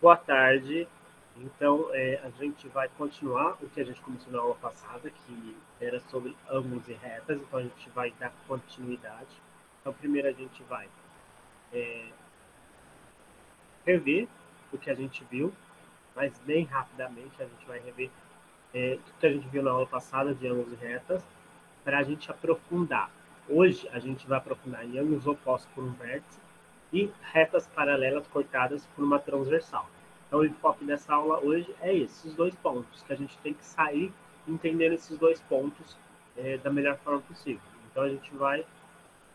Boa tarde. Então, a gente vai continuar o que a gente começou na aula passada, que era sobre ângulos e retas. Então, a gente vai dar continuidade. Então, primeiro a gente vai rever o que a gente viu, mas bem rapidamente a gente vai rever tudo que a gente viu na aula passada de ângulos e retas, para a gente aprofundar. Hoje, a gente vai aprofundar em ângulos opostos por um vértice e retas paralelas cortadas por uma transversal. Então, o enfoque dessa aula hoje é esses dois pontos, que a gente tem que sair entendendo esses dois pontos da melhor forma possível. Então, a gente vai,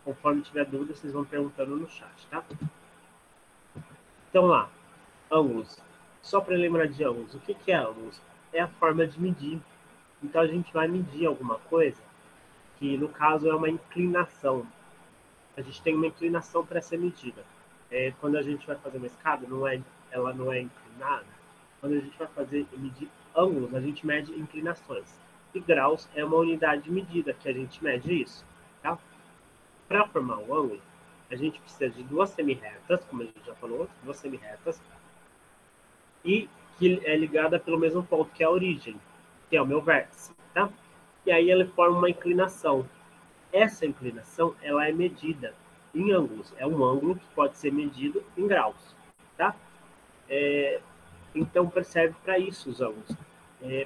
conforme tiver dúvida, vocês vão perguntando no chat, tá? Então, lá, ângulos. Só para lembrar de ângulos, o que é ângulos? É a forma de medir. Então, a gente vai medir alguma coisa, que no caso é uma inclinação. A gente tem uma inclinação para ser medida. Quando a gente vai fazer uma escada, ela não é inclinada. Quando a gente vai medir ângulos, a gente mede inclinações. E graus é uma unidade de medida que a gente mede isso. Tá? Para formar um ângulo, a gente precisa de duas semirretas, como a gente já falou, duas semirretas, e que é ligada pelo mesmo ponto, que é a origem, que é o meu vértice. Tá? E aí ele forma uma inclinação. Essa inclinação, ela é medida em ângulos. É um ângulo que pode ser medido em graus, tá? Então, serve para isso os ângulos.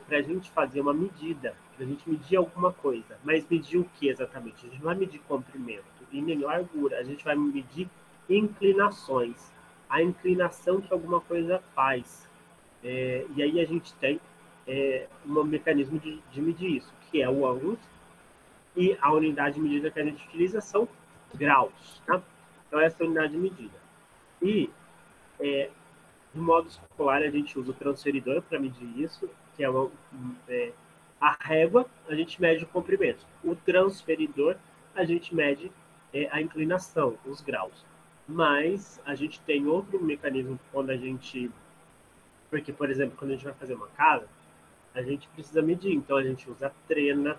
Para a gente fazer uma medida, para a gente medir alguma coisa. Mas medir o que exatamente? A gente não vai medir comprimento e nem largura. A gente vai medir inclinações. A inclinação que alguma coisa faz. E aí a gente tem um mecanismo de medir isso, que é o ângulo. E a unidade de medida que a gente utiliza são graus, tá? Então, essa é a unidade de medida. E, no modo escolar, a gente usa o transferidor para medir isso, que é a régua, a gente mede o comprimento. O transferidor, a gente mede a inclinação, os graus. Mas a gente tem outro mecanismo quando a gente... Porque, por exemplo, quando a gente vai fazer uma casa, a gente precisa medir. Então, a gente usa trena,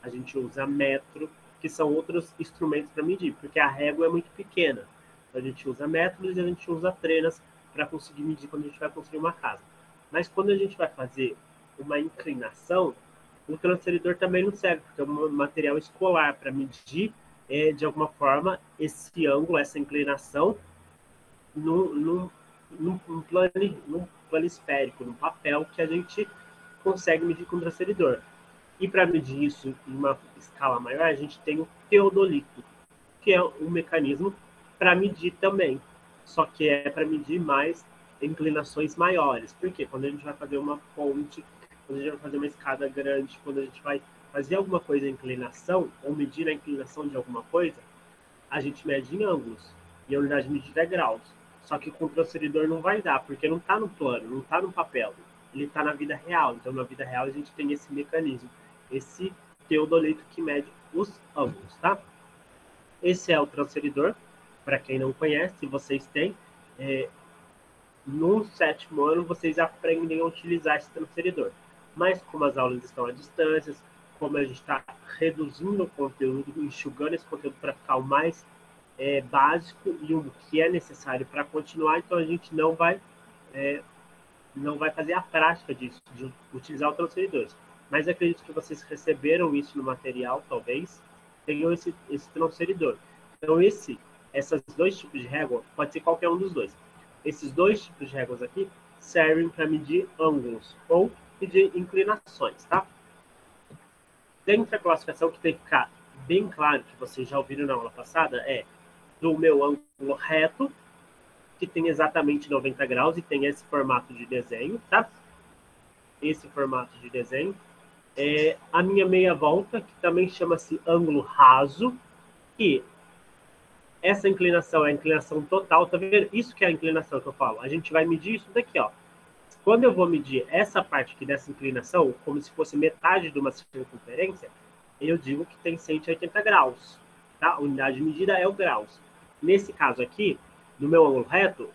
a gente usa metro, que são outros instrumentos para medir, porque a régua é muito pequena. Então, a gente usa metros e a gente usa trenas para conseguir medir quando a gente vai construir uma casa. Mas quando a gente vai fazer uma inclinação, o transferidor também não serve, porque é um material escolar para medir, de alguma forma, esse ângulo, essa inclinação, num planisférico, num papel que a gente consegue medir com o transferidor. E para medir isso em uma escala maior, a gente tem o teodolito, que é um mecanismo para medir também. Só que é para medir mais inclinações maiores. Por quê? Quando a gente vai fazer uma ponte, quando a gente vai fazer uma escada grande, quando a gente vai fazer alguma coisa em inclinação, ou medir a inclinação de alguma coisa, a gente mede em ângulos. E a unidade de medida é graus. Só que com o transferidor não vai dar, porque não está no plano, não está no papel. Ele está na vida real. Então, na vida real, a gente tem esse mecanismo, esse teodolito que mede os ângulos, tá? Esse é o transferidor. Para quem não conhece, vocês têm. No 7º ano, vocês aprendem a utilizar esse transferidor. Mas, como as aulas estão à distância, como a gente está reduzindo o conteúdo, enxugando esse conteúdo para ficar o mais básico e o que é necessário para continuar, então a gente não vai fazer a prática disso, de utilizar o transferidor. Mas acredito que vocês receberam isso no material, talvez, tenham esse transferidor. Então, esses dois tipos de régua, pode ser qualquer um dos dois. Esses dois tipos de réguas aqui servem para medir ângulos ou medir inclinações, tá? Dentro da classificação, que tem que ficar bem claro, que vocês já ouviram na aula passada, é do meu ângulo reto, que tem exatamente 90 graus e tem esse formato de desenho, tá? Esse formato de desenho. A minha meia volta, que também chama-se ângulo raso, e essa inclinação é a inclinação total, tá vendo? Isso que é a inclinação que eu falo. A gente vai medir isso daqui, ó. Quando eu vou medir essa parte aqui dessa inclinação, como se fosse metade de uma circunferência, eu digo que tem 180 graus, tá? A unidade de medida é o graus. Nesse caso aqui, no meu ângulo reto,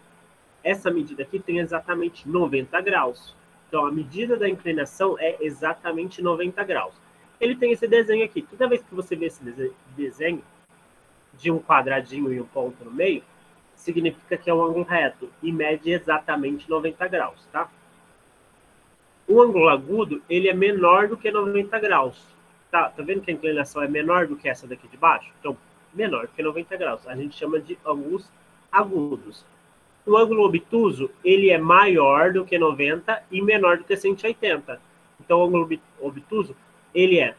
essa medida aqui tem exatamente 90 graus. Então, a medida da inclinação é exatamente 90 graus. Ele tem esse desenho aqui. Toda vez que você vê esse desenho de um quadradinho e um ponto no meio, significa que é um ângulo reto e mede exatamente 90 graus, tá? O ângulo agudo, ele é menor do que 90 graus. Tá vendo que a inclinação é menor do que essa daqui de baixo? Então, menor do que 90 graus. A gente chama de ângulos agudos. O ângulo obtuso, ele é maior do que 90 e menor do que 180. Então, o ângulo obtuso, ele é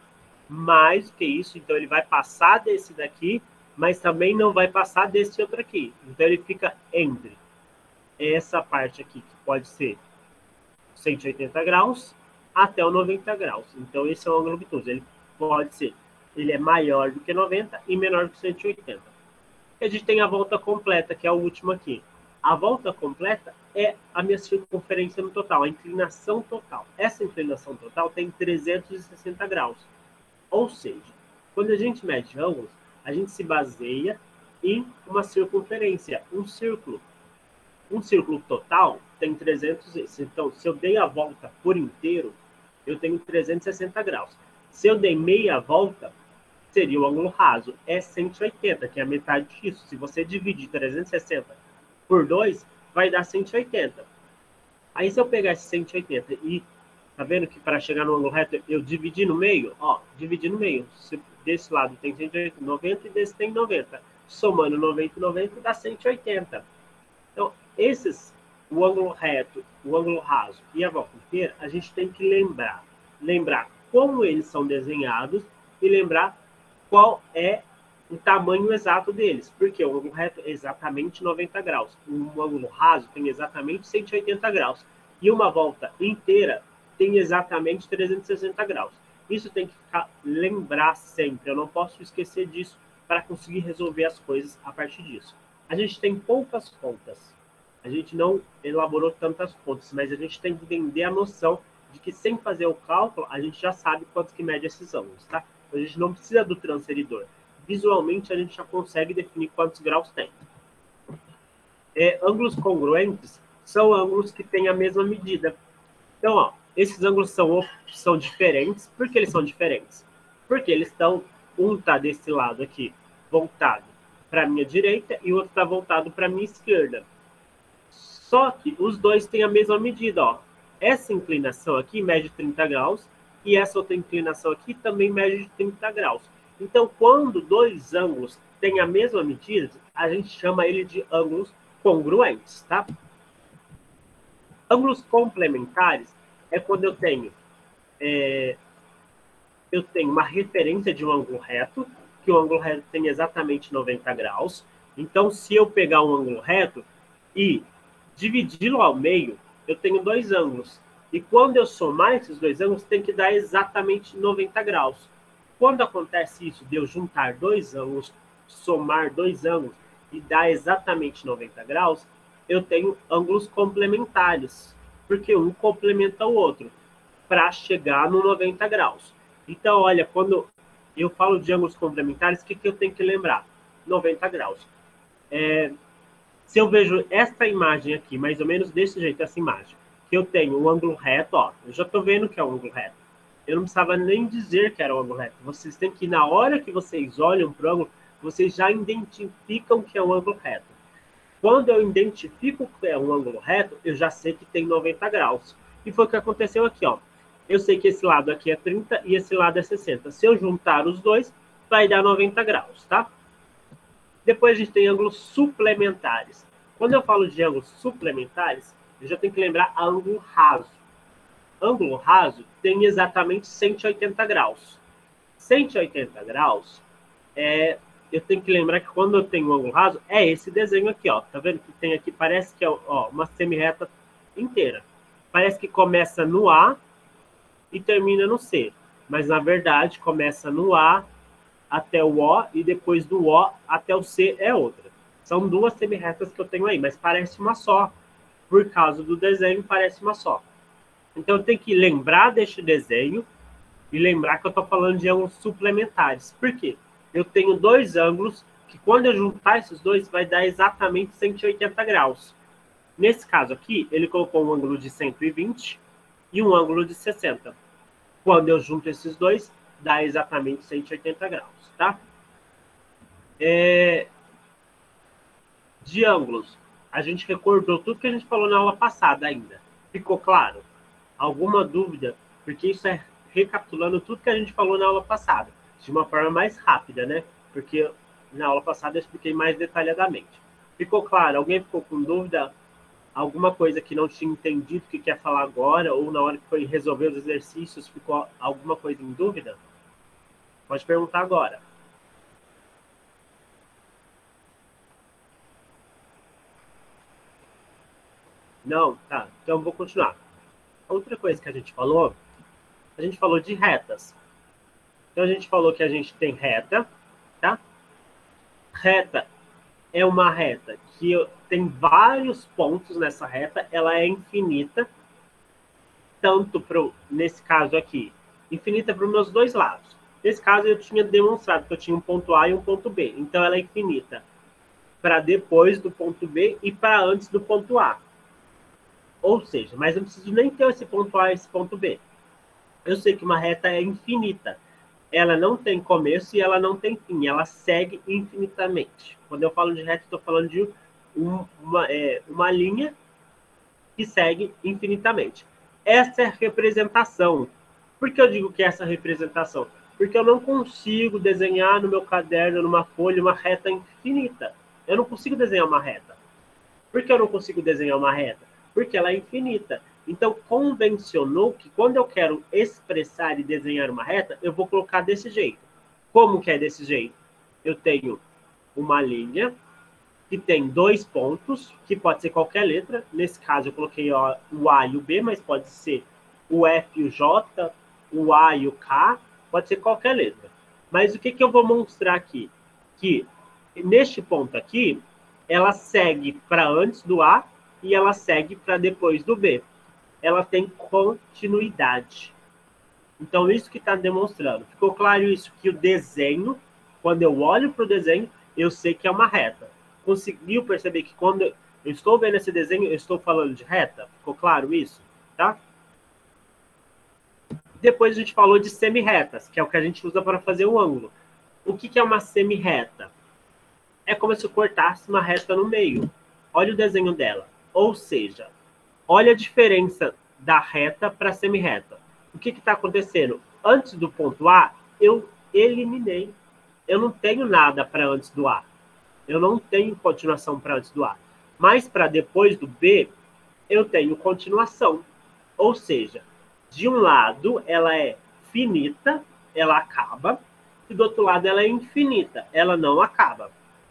mais do que isso. Então, ele vai passar desse daqui, mas também não vai passar desse outro aqui. Então, ele fica entre essa parte aqui, que pode ser 180 graus até o 90 graus. Então, esse é o ângulo obtuso. Ele pode ser, ele é maior do que 90 e menor do que 180. E a gente tem a volta completa, que é o último aqui. A volta completa é a minha circunferência no total, a inclinação total. Essa inclinação total tem 360 graus. Ou seja, quando a gente mede ângulos, a gente se baseia em uma circunferência, um círculo. Um círculo total tem 300. Então, se eu dei a volta por inteiro, eu tenho 360 graus. Se eu dei meia volta, seria o ângulo raso. É 180, que é a metade disso. Se você dividir 360 por 2, vai dar 180. Aí, se eu pegar esse 180 e... Tá vendo que para chegar no ângulo reto, eu dividi no meio? Ó, dividi no meio. Se desse lado tem 180, 90 e desse tem 90. Somando 90 e 90 dá 180. Então, o ângulo reto, o ângulo raso e a volta inteira, a gente tem que lembrar como eles são desenhados e lembrar qual é o tamanho exato deles. Porque o ângulo reto é exatamente 90 graus, um ângulo raso tem exatamente 180 graus e uma volta inteira tem exatamente 360 graus. Isso tem que lembrar sempre, eu não posso esquecer disso para conseguir resolver as coisas a partir disso. A gente tem poucas contas. A gente não elaborou tantas contas, mas a gente tem que entender a noção de que sem fazer o cálculo, a gente já sabe quantos que mede esses ângulos, tá? A gente não precisa do transferidor. Visualmente, a gente já consegue definir quantos graus tem. Ângulos congruentes são ângulos que têm a mesma medida. Então, ó, esses ângulos são diferentes. Por que eles são diferentes? Porque eles estão... Um está desse lado aqui, voltado para a minha direita, e o outro está voltado para a minha esquerda. Só que os dois têm a mesma medida, ó. Essa inclinação aqui mede 30 graus e essa outra inclinação aqui também mede 30 graus. Então, quando dois ângulos têm a mesma medida, a gente chama ele de ângulos congruentes, tá? Ângulos complementares é quando eu tenho uma referência de um ângulo reto, que o ângulo reto tem exatamente 90 graus. Então, se eu pegar um ângulo reto e dividi-lo ao meio, eu tenho dois ângulos. E quando eu somar esses dois ângulos, tem que dar exatamente 90 graus. Quando acontece isso, de eu juntar dois ângulos, somar dois ângulos e dar exatamente 90 graus, eu tenho ângulos complementares, porque um complementa o outro, para chegar no 90 graus. Então, olha, quando eu falo de ângulos complementares, o que eu tenho que lembrar? 90 graus. Se eu vejo esta imagem aqui, mais ou menos desse jeito, essa imagem, que eu tenho um ângulo reto, ó, eu já estou vendo que é um ângulo reto. Eu não precisava nem dizer que era um ângulo reto. Vocês têm que, na hora que vocês olham para o ângulo, vocês já identificam que é um ângulo reto. Quando eu identifico que é um ângulo reto, eu já sei que tem 90 graus. E foi o que aconteceu aqui, ó. Eu sei que esse lado aqui é 30 e esse lado é 60. Se eu juntar os dois, vai dar 90 graus, tá? Depois a gente tem ângulos suplementares. Quando eu falo de ângulos suplementares, eu já tenho que lembrar ângulo raso. Ângulo raso tem exatamente 180 graus. 180 graus, eu tenho que lembrar que quando eu tenho um ângulo raso, é esse desenho aqui, ó. Tá vendo que tem aqui, parece que é uma semi-reta inteira. Parece que começa no A e termina no C. Mas, na verdade, começa no A até o O e depois do O até o C é outra. São duas semi-retas que eu tenho aí, mas parece uma só. Por causa do desenho, parece uma só. Então, eu tenho que lembrar deste desenho e lembrar que eu estou falando de ângulos suplementares. Por quê? Eu tenho dois ângulos que, quando eu juntar esses dois, vai dar exatamente 180 graus. Nesse caso aqui, ele colocou um ângulo de 120 e um ângulo de 60. Quando eu junto esses dois, dá exatamente 180 graus, tá? De ângulos, a gente recordou tudo que a gente falou na aula passada ainda. Ficou claro? Alguma dúvida? Porque isso é recapitulando tudo que a gente falou na aula passada, de uma forma mais rápida, né? Porque na aula passada eu expliquei mais detalhadamente. Ficou claro? Alguém ficou com dúvida? Alguma coisa que não tinha entendido que quer falar agora, ou na hora que foi resolver os exercícios, ficou alguma coisa em dúvida? Pode perguntar agora. Não? Tá. Então eu vou continuar. Outra coisa que a gente falou de retas. Então a gente falou que a gente tem reta, tá? Reta é uma reta que tem vários pontos nessa reta, ela é infinita, tanto nesse caso aqui, infinita para os meus dois lados. Nesse caso eu tinha demonstrado que eu tinha um ponto A e um ponto B, então ela é infinita para depois do ponto B e para antes do ponto A. Ou seja, mas eu não preciso nem ter esse ponto A e esse ponto B. Eu sei que uma reta é infinita. Ela não tem começo e ela não tem fim. Ela segue infinitamente. Quando eu falo de reta, estou falando de uma linha que segue infinitamente. Essa é a representação. Por que eu digo que é essa representação? Porque eu não consigo desenhar no meu caderno, numa folha, uma reta infinita. Eu não consigo desenhar uma reta. Por que eu não consigo desenhar uma reta? Porque ela é infinita. Então, convencionou que quando eu quero expressar e desenhar uma reta, eu vou colocar desse jeito. Como que é desse jeito? Eu tenho uma linha que tem dois pontos, que pode ser qualquer letra. Nesse caso, eu coloquei o A e o B, mas pode ser o F e o J, o A e o K, pode ser qualquer letra. Mas o que eu vou mostrar aqui? Que neste ponto aqui, ela segue para antes do A e ela segue para depois do B. Ela tem continuidade. Então, isso que está demonstrando. Ficou claro isso? Que o desenho, quando eu olho para o desenho, eu sei que é uma reta. Conseguiu perceber que quando eu estou vendo esse desenho, eu estou falando de reta? Ficou claro isso? Tá? Depois a gente falou de semi-retas, que é o que a gente usa para fazer o ângulo. O que é uma semi-reta? É como se eu cortasse uma reta no meio. Olha o desenho dela. Ou seja, olha a diferença da reta para a semi-reta. O que está acontecendo? Antes do ponto A, eu eliminei. Eu não tenho nada para antes do A. Eu não tenho continuação para antes do A. Mas para depois do B, eu tenho continuação. Ou seja, de um lado ela é finita, ela acaba, e do outro lado ela é infinita, ela não acaba,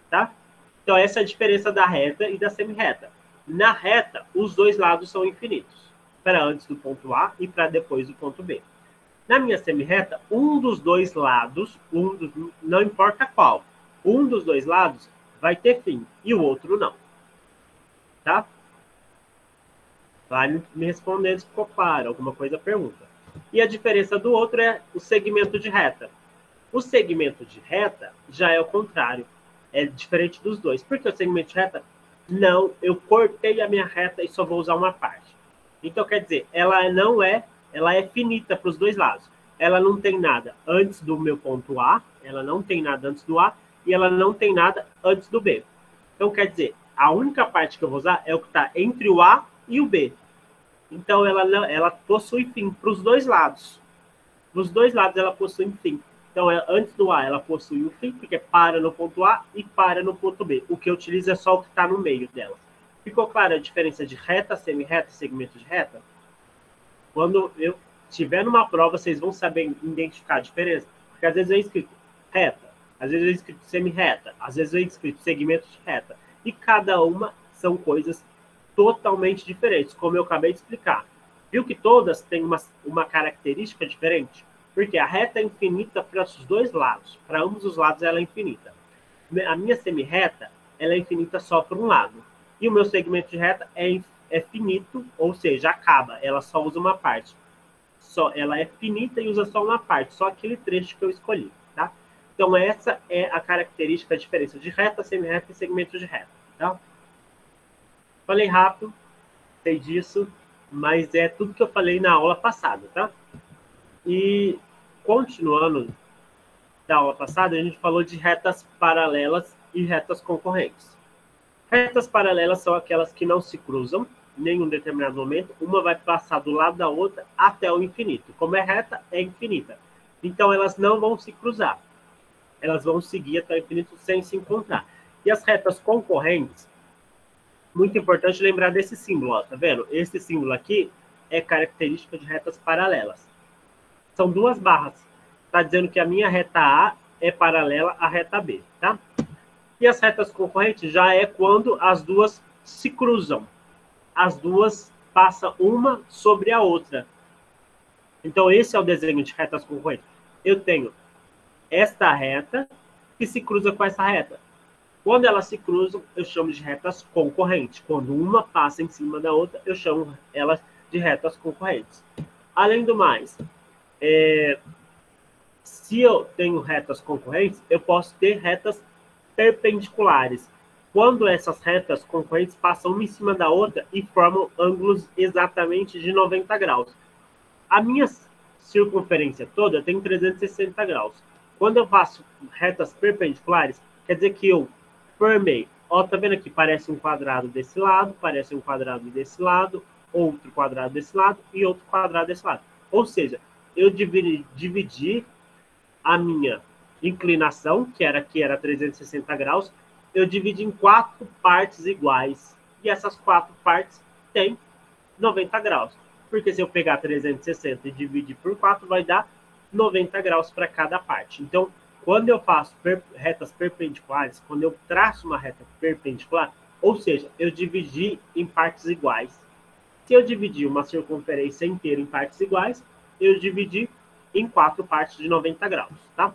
tá? Então essa é a diferença da reta e da semi-reta. Na reta, os dois lados são infinitos, para antes do ponto A e para depois do ponto B. Na minha semi-reta, um dos dois lados, não importa qual, um dos dois lados vai ter fim e o outro não, tá? Vai me respondendo se ficou claro, alguma coisa pergunta. E a diferença do outro é o segmento de reta. O segmento de reta já é o contrário, é diferente dos dois. Por que o segmento de reta? Não, eu cortei a minha reta e só vou usar uma parte. Então, quer dizer, ela é finita para os dois lados. Ela não tem nada antes do meu ponto A, ela não tem nada antes do A, e ela não tem nada antes do B. Então, quer dizer, a única parte que eu vou usar é o que está entre o A e o B. Então, ela possui fim para os dois lados. Nos dois lados, ela possui fim. Então, antes do A, ela possui o fim, porque para no ponto A e para no ponto B. O que eu utilizo é só o que está no meio dela. Ficou clara a diferença de reta, semi-reta e segmento de reta? Quando eu estiver numa prova, vocês vão saber identificar a diferença. Porque às vezes é escrito reta, às vezes é escrito semi-reta, às vezes é escrito segmento de reta. E cada uma são coisas totalmente diferentes, como eu acabei de explicar. Viu que todas têm uma característica diferente? Porque a reta é infinita para os dois lados. Para ambos os lados ela é infinita. A minha semi-reta ela é infinita só para um lado. E o meu segmento de reta é finito, ou seja, acaba. Ela só usa uma parte. Ela é finita e usa só uma parte, só aquele trecho que eu escolhi, tá? Então essa é a característica, a diferença de reta, semi-reta e segmento de reta, tá? Falei rápido, sei disso, mas é tudo que eu falei na aula passada, tá? E continuando da aula passada, a gente falou de retas paralelas e retas concorrentes. Retas paralelas são aquelas que não se cruzam em nenhum determinado momento. Uma vai passar do lado da outra até o infinito. Como é reta, é infinita. Então, elas não vão se cruzar. Elas vão seguir até o infinito sem se encontrar. E as retas concorrentes, muito importante lembrar desse símbolo, ó, tá vendo? Esse símbolo aqui é característica de retas paralelas. São duas barras. Está dizendo que a minha reta A é paralela à reta B, tá? E as retas concorrentes já é quando as duas se cruzam. As duas passam uma sobre a outra. Então, esse é o desenho de retas concorrentes. Eu tenho esta reta que se cruza com essa reta. Quando elas se cruzam, eu chamo de retas concorrentes. Quando uma passa em cima da outra, eu chamo elas de retas concorrentes. Além do mais, se eu tenho retas concorrentes, eu posso ter retas perpendiculares. Quando essas retas concorrentes passam uma em cima da outra e formam ângulos exatamente de 90 graus. A minha circunferência toda tem 360 graus. Quando eu faço retas perpendiculares, quer dizer que eu formei. Ó, tá vendo aqui? Parece um quadrado desse lado, parece um quadrado desse lado, outro quadrado desse lado e outro quadrado desse lado. Ou seja, eu dividi a minha inclinação, que era 360 graus, eu dividi em 4 partes iguais. E essas 4 partes têm 90 graus. Porque se eu pegar 360 e dividir por 4, vai dar 90 graus para cada parte. Então, quando eu faço retas perpendiculares, quando eu traço uma reta perpendicular, ou seja, eu dividi em partes iguais. Se eu dividir uma circunferência inteira em partes iguais, eu dividi em 4 partes de 90 graus, tá?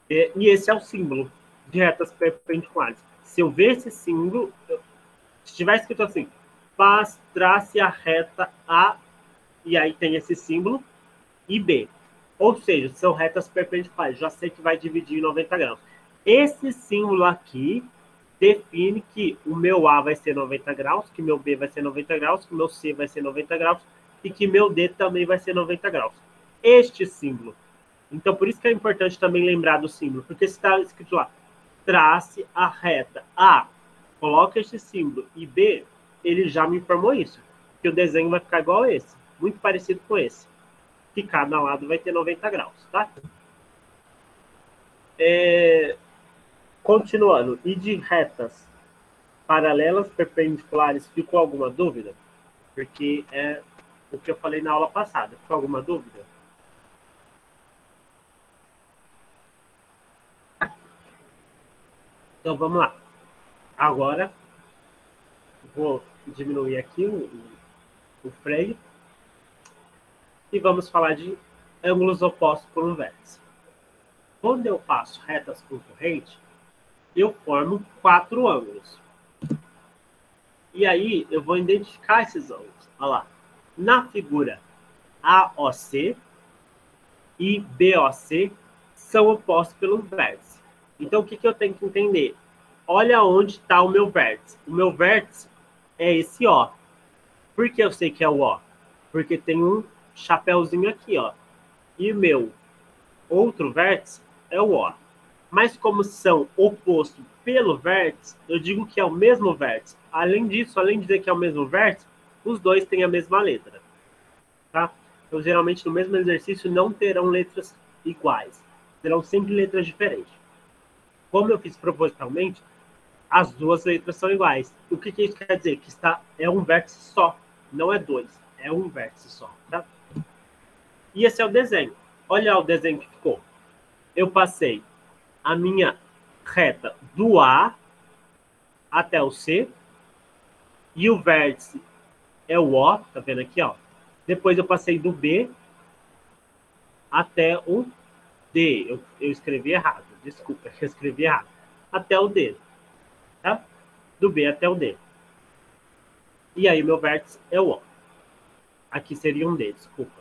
E esse é o símbolo de retas perpendiculares. Se eu ver esse símbolo, se estiver escrito assim, trace a reta A, e aí tem esse símbolo, e B. Ou seja, são retas perpendiculares. Já sei que vai dividir em 90 graus. Esse símbolo aqui define que o meu A vai ser 90 graus, que meu B vai ser 90 graus, que meu C vai ser 90 graus e que meu D também vai ser 90 graus. Este símbolo. Então, por isso que é importante também lembrar do símbolo, porque se está escrito lá, trace a reta A, coloca este símbolo, e B, ele já me informou isso, que o desenho vai ficar igual a esse, muito parecido com esse, que cada lado vai ter 90 graus, tá? Continuando, e de retas paralelas perpendiculares, ficou alguma dúvida? Porque é o que eu falei na aula passada. Ficou alguma dúvida? Então, vamos lá. Agora, vou diminuir aqui o freio e vamos falar de ângulos opostos por um vértice. Quando eu faço retas concorrentes, eu formo 4 ângulos. E aí, eu vou identificar esses ângulos. Olha lá. Na figura, AOC e BOC são opostos pelo vértice. Então, o que eu tenho que entender? Olha onde está o meu vértice. O meu vértice é esse O. Por que eu sei que é o O? Porque tem um chapéuzinho aqui, ó. E o meu outro vértice é o O. Mas como são opostos pelo vértice, eu digo que é o mesmo vértice. Além disso, além de dizer que é o mesmo vértice, os dois têm a mesma letra. Tá? Então, geralmente, no mesmo exercício, não terão letras iguais. Terão sempre letras diferentes. Como eu fiz propositalmente, as duas letras são iguais. O que isso quer dizer? Que é um vértice só, não é 2. É um vértice só. Tá? E esse é o desenho. Olha o desenho que ficou. Eu passei a minha reta do A até o C, e o vértice é o O, tá vendo aqui, ó. Depois eu passei do B até o D. Eu escrevi errado, desculpa, eu escrevi errado. Até o D, tá? Do B até o D. E aí o meu vértice é o O. Aqui seria um D, desculpa.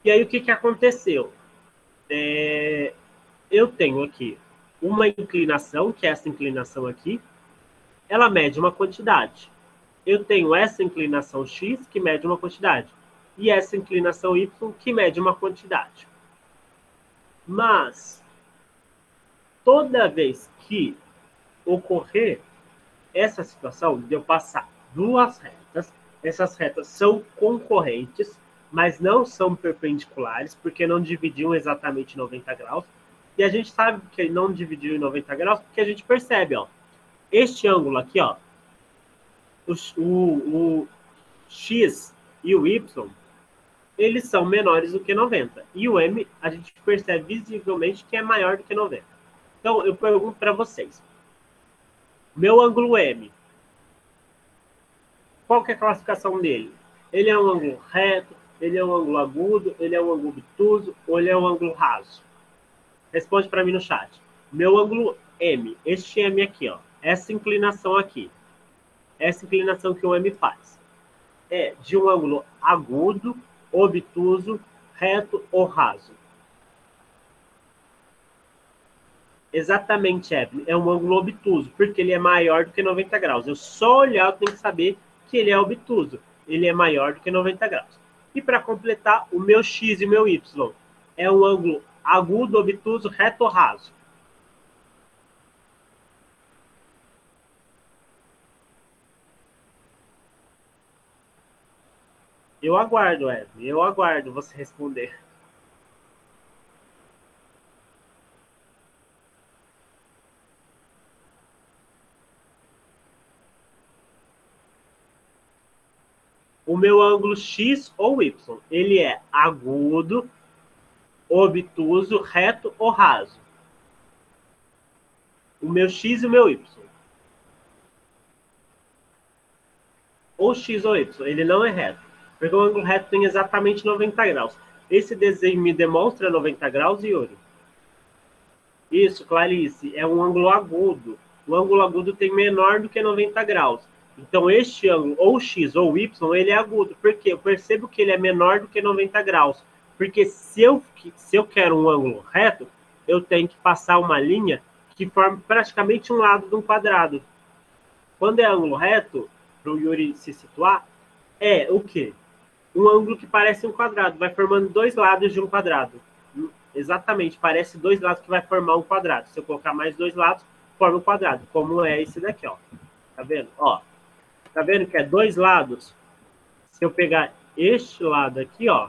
E aí o que aconteceu? Eu tenho aqui uma inclinação, que é essa inclinação aqui, ela mede uma quantidade. Eu tenho essa inclinação x, que mede uma quantidade, e essa inclinação y, que mede uma quantidade. Mas, toda vez que ocorrer essa situação de eu passar duas retas. Essas retas são concorrentes, mas não são perpendiculares, porque não dividiam exatamente 90 graus. E a gente sabe que não dividiu em 90 graus, porque a gente percebe, ó, este ângulo aqui, ó, o X e o Y, eles são menores do que 90. E o M, a gente percebe visivelmente que é maior do que 90. Então, eu pergunto para vocês. Meu ângulo M, qual que é a classificação dele? Ele é um ângulo reto, ele é um ângulo agudo, ele é um ângulo obtuso ou ele é um ângulo raso? Responde para mim no chat. Meu ângulo M, este M aqui, ó, essa inclinação aqui, essa inclinação que o M faz, é de um ângulo agudo, obtuso, reto ou raso? Exatamente, Evelyn. É um ângulo obtuso, porque ele é maior do que 90 graus. Eu só olhar, eu tenho que saber que ele é obtuso. Ele é maior do que 90 graus. E para completar, o meu X e o meu Y é um ângulo agudo, obtuso, reto ou raso? Eu aguardo, Evelyn. Eu aguardo você responder. O meu ângulo X ou Y, ele é agudo, obtuso, reto ou raso? O meu X e o meu Y. Ou X ou Y, ele não é reto. Porque o ângulo reto tem exatamente 90 graus. Esse desenho me demonstra 90 graus, Yuri? Isso, Clarice, é um ângulo agudo. O ângulo agudo tem menor do que 90 graus. Então, este ângulo, ou X ou Y, ele é agudo. Por quê? Eu percebo que ele é menor do que 90 graus. Porque se eu quero um ângulo reto, eu tenho que passar uma linha que forma praticamente um lado de um quadrado. Quando é ângulo reto, para o Yuri se situar, é o quê? Um ângulo que parece um quadrado, vai formando dois lados de um quadrado. Exatamente, parece dois lados que vai formar um quadrado. Se eu colocar mais dois lados, forma um quadrado, como é esse daqui, ó. Tá vendo? Ó, tá vendo que é dois lados? Se eu pegar este lado aqui, ó,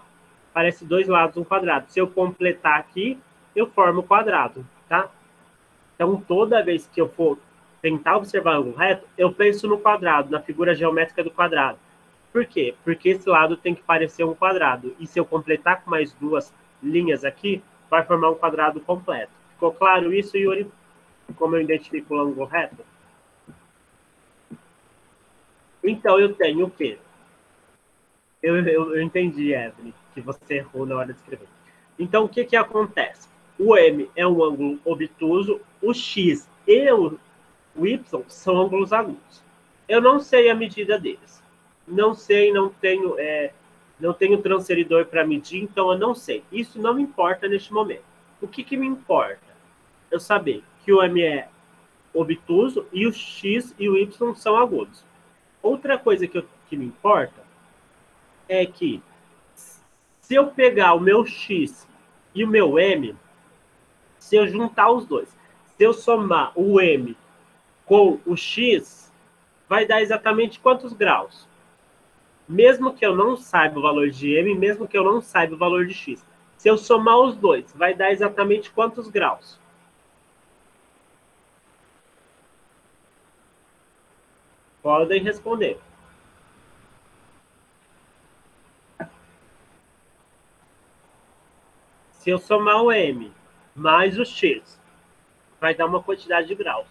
parece dois lados um quadrado. Se eu completar aqui, eu formo o quadrado, tá? Então, toda vez que eu for tentar observar o ângulo reto, eu penso no quadrado, na figura geométrica do quadrado. Por quê? Porque esse lado tem que parecer um quadrado. E se eu completar com mais duas linhas aqui, vai formar um quadrado completo. Ficou claro isso, Yuri? Como eu identifico o ângulo reto? Então, eu tenho o quê? Eu entendi, Evelyn, que você errou na hora de escrever. Então, o que acontece? O M é um ângulo obtuso, o X e o Y são ângulos agudos. Eu não sei a medida deles. Não sei, não tenho transferidor para medir, então eu não sei. Isso não me importa neste momento. O que me importa? Eu saber que o M é obtuso e o X e o Y são agudos. Outra coisa que me importa é que se eu pegar o meu X e o meu M, se eu juntar os dois, se eu somar o M com o X, vai dar exatamente quantos graus? Mesmo que eu não saiba o valor de M, mesmo que eu não saiba o valor de X. Se eu somar os dois, vai dar exatamente quantos graus? Podem responder. Se eu somar o M mais o X, vai dar uma quantidade de graus.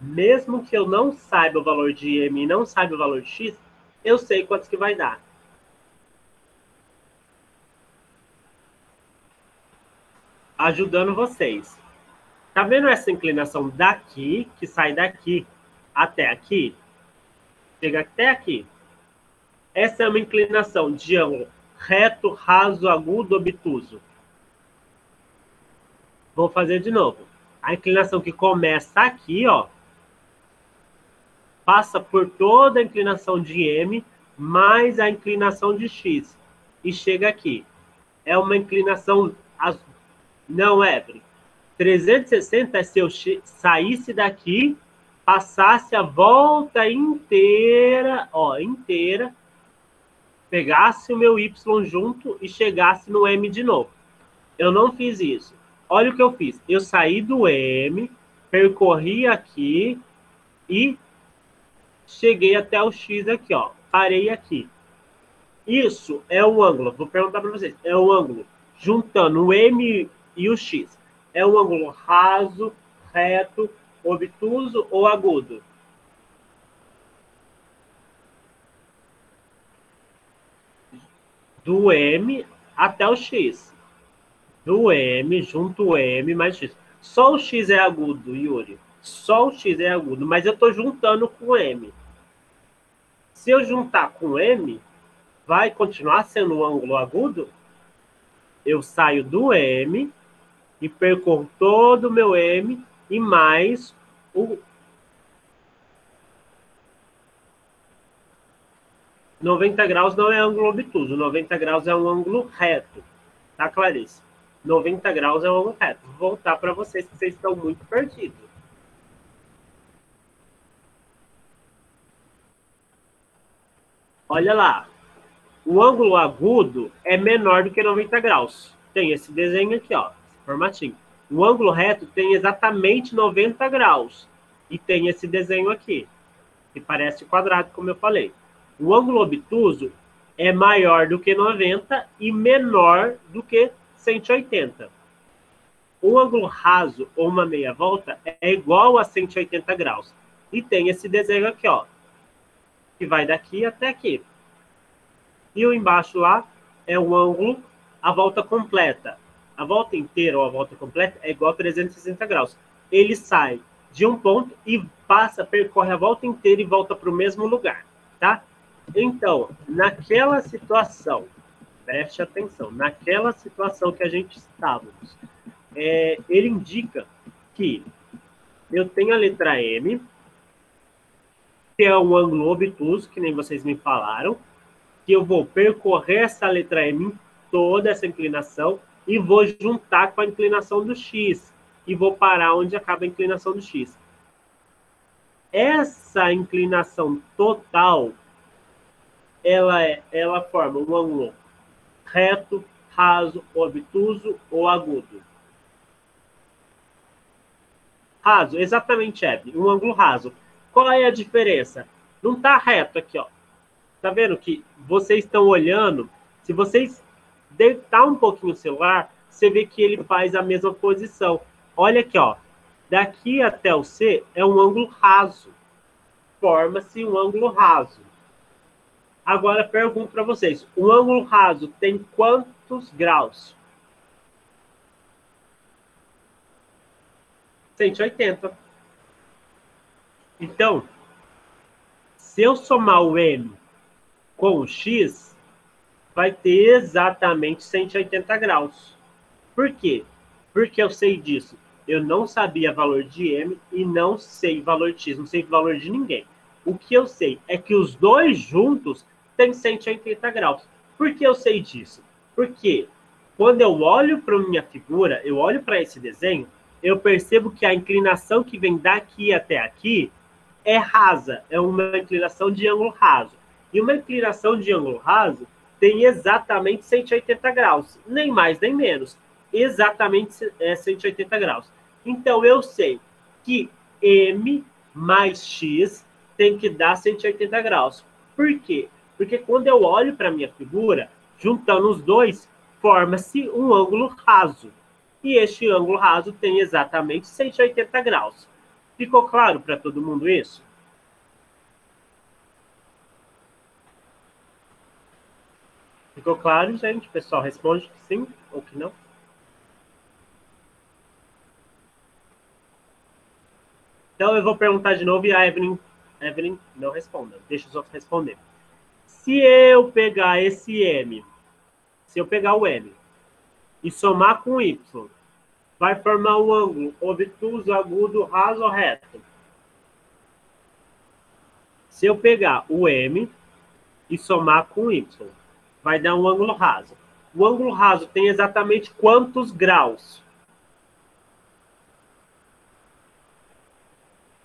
Mesmo que eu não saiba o valor de M e não saiba o valor de X, eu sei quantos que vai dar. Ajudando vocês. Tá vendo essa inclinação daqui, que sai daqui até aqui? Chega até aqui. Essa é uma inclinação de ângulo reto, raso, agudo, obtuso. Vou fazer de novo. A inclinação que começa aqui, ó, passa por toda a inclinação de M, mais a inclinação de X. E chega aqui. É uma inclinação... Não, Evelyn. 360 é se eu saísse daqui, passasse a volta inteira, ó, inteira, pegasse o meu y junto e chegasse no m de novo. Eu não fiz isso. Olha o que eu fiz. Eu saí do m, percorri aqui e cheguei até o x aqui, ó. Parei aqui. Isso é um ângulo. Vou perguntar para vocês. É um ângulo juntando o m e o x. É um ângulo raso, reto, obtuso ou agudo? Do m até o x. Do m junto o m mais x. Só o x é agudo, Yuri. Só o x é agudo, mas eu estou juntando com o m. Se eu juntar com o m, vai continuar sendo um ângulo agudo? Eu saio do m e percorro todo o meu m e mais o 90 graus não é ângulo obtuso, 90 graus é um ângulo reto. Tá, Clarice? 90 graus é um ângulo reto. Vou voltar para vocês, que vocês estão muito perdidos. Olha lá. O ângulo agudo é menor do que 90 graus. Tem esse desenho aqui, ó, esse formatinho. O ângulo reto tem exatamente 90 graus. E tem esse desenho aqui, que parece quadrado, como eu falei. O ângulo obtuso é maior do que 90 e menor do que 180. O ângulo raso, ou uma meia volta, é igual a 180 graus. E tem esse desenho aqui, ó, que vai daqui até aqui. E o embaixo lá é o ângulo, a volta completa. A volta inteira ou a volta completa é igual a 360 graus. Ele sai de um ponto e passa, percorre a volta inteira e volta para o mesmo lugar, tá? Então, naquela situação, preste atenção, naquela situação que a gente estávamos, ele indica que eu tenho a letra M, que é um ângulo obtuso, que nem vocês me falaram, que eu vou percorrer essa letra M em toda essa inclinação e vou juntar com a inclinação do X e vou parar onde acaba a inclinação do X. Essa inclinação total, ela forma um ângulo reto, raso, obtuso ou agudo. Raso, exatamente, Hebe, um ângulo raso. Qual é a diferença? Não está reto aqui, ó. Tá vendo que vocês estão olhando? Se vocês deitar um pouquinho o celular, você vê que ele faz a mesma posição. Olha aqui, ó. Daqui até o C é um ângulo raso. Forma-se um ângulo raso. Agora, pergunto para vocês. O ângulo raso tem quantos graus? 180. Então, se eu somar o M com o X, vai ter exatamente 180 graus. Por quê? Porque eu sei disso. Eu não sabia valor de M e não sei valor de X, não sei valor de ninguém. O que eu sei é que os dois juntos têm 180 graus. Por que eu sei disso? Porque quando eu olho para a minha figura, eu olho para esse desenho, eu percebo que a inclinação que vem daqui até aqui é rasa, é uma inclinação de ângulo raso. E uma inclinação de ângulo raso tem exatamente 180 graus, nem mais nem menos. Exatamente 180 graus. Então, eu sei que M mais X tem que dar 180 graus. Por quê? Porque quando eu olho para a minha figura, juntando os dois, forma-se um ângulo raso. E este ângulo raso tem exatamente 180 graus. Ficou claro para todo mundo isso? Ficou claro, gente? O pessoal responde que sim ou que não. Então, eu vou perguntar de novo e a Evelyn não responda. Deixa os outros responder. Se eu pegar esse M, se eu pegar o M e somar com Y, vai formar um ângulo obtuso, agudo, raso ou reto? Se eu pegar o M e somar com Y, vai dar um ângulo raso. O ângulo raso tem exatamente quantos graus?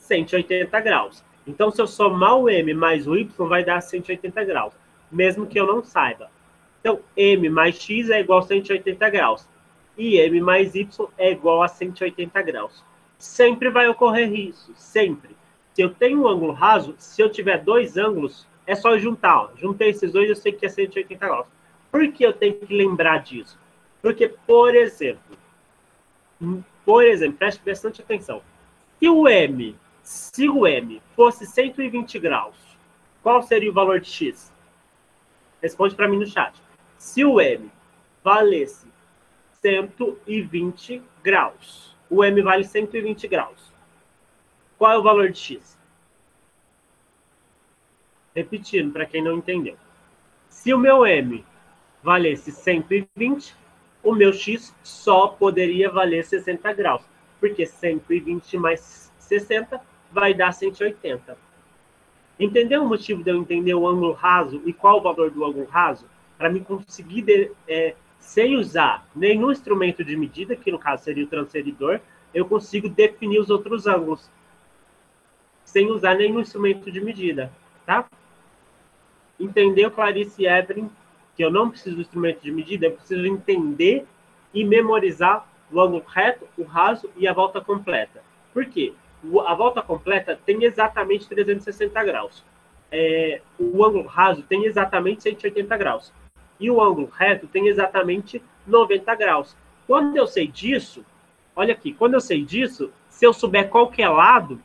180 graus. Então, se eu somar o m mais o y, vai dar 180 graus, mesmo que eu não saiba. Então, m mais x é igual a 180 graus. E m mais y é igual a 180 graus. Sempre vai ocorrer isso, sempre. Se eu tenho um ângulo raso, se eu tiver dois ângulos, é só juntar. Ó. Juntei esses dois, eu sei que é 180 graus. Por que eu tenho que lembrar disso? Porque, por exemplo, preste bastante atenção. Se o m fosse 120 graus, qual seria o valor de x? Responde para mim no chat. Se o m valesse 120 graus, o m vale 120 graus, qual é o valor de x? Repetindo, para quem não entendeu. Se o meu m valesse 120, o meu x só poderia valer 60 graus, porque 120 mais 60 vai dar 180. Entendeu o motivo de eu entender o ângulo raso e qual o valor do ângulo raso? Para me conseguir, sem usar nenhum instrumento de medida, que no caso seria o transferidor, eu consigo definir os outros ângulos, sem usar nenhum instrumento de medida, tá? Entendeu, Clarice e Evelyn, que eu não preciso do instrumento de medida, eu preciso entender e memorizar o ângulo reto, o raso e a volta completa. Por quê? A volta completa tem exatamente 360 graus. O ângulo raso tem exatamente 180 graus. E o ângulo reto tem exatamente 90 graus. Quando eu sei disso, olha aqui, quando eu sei disso, se eu souber qual que é lado,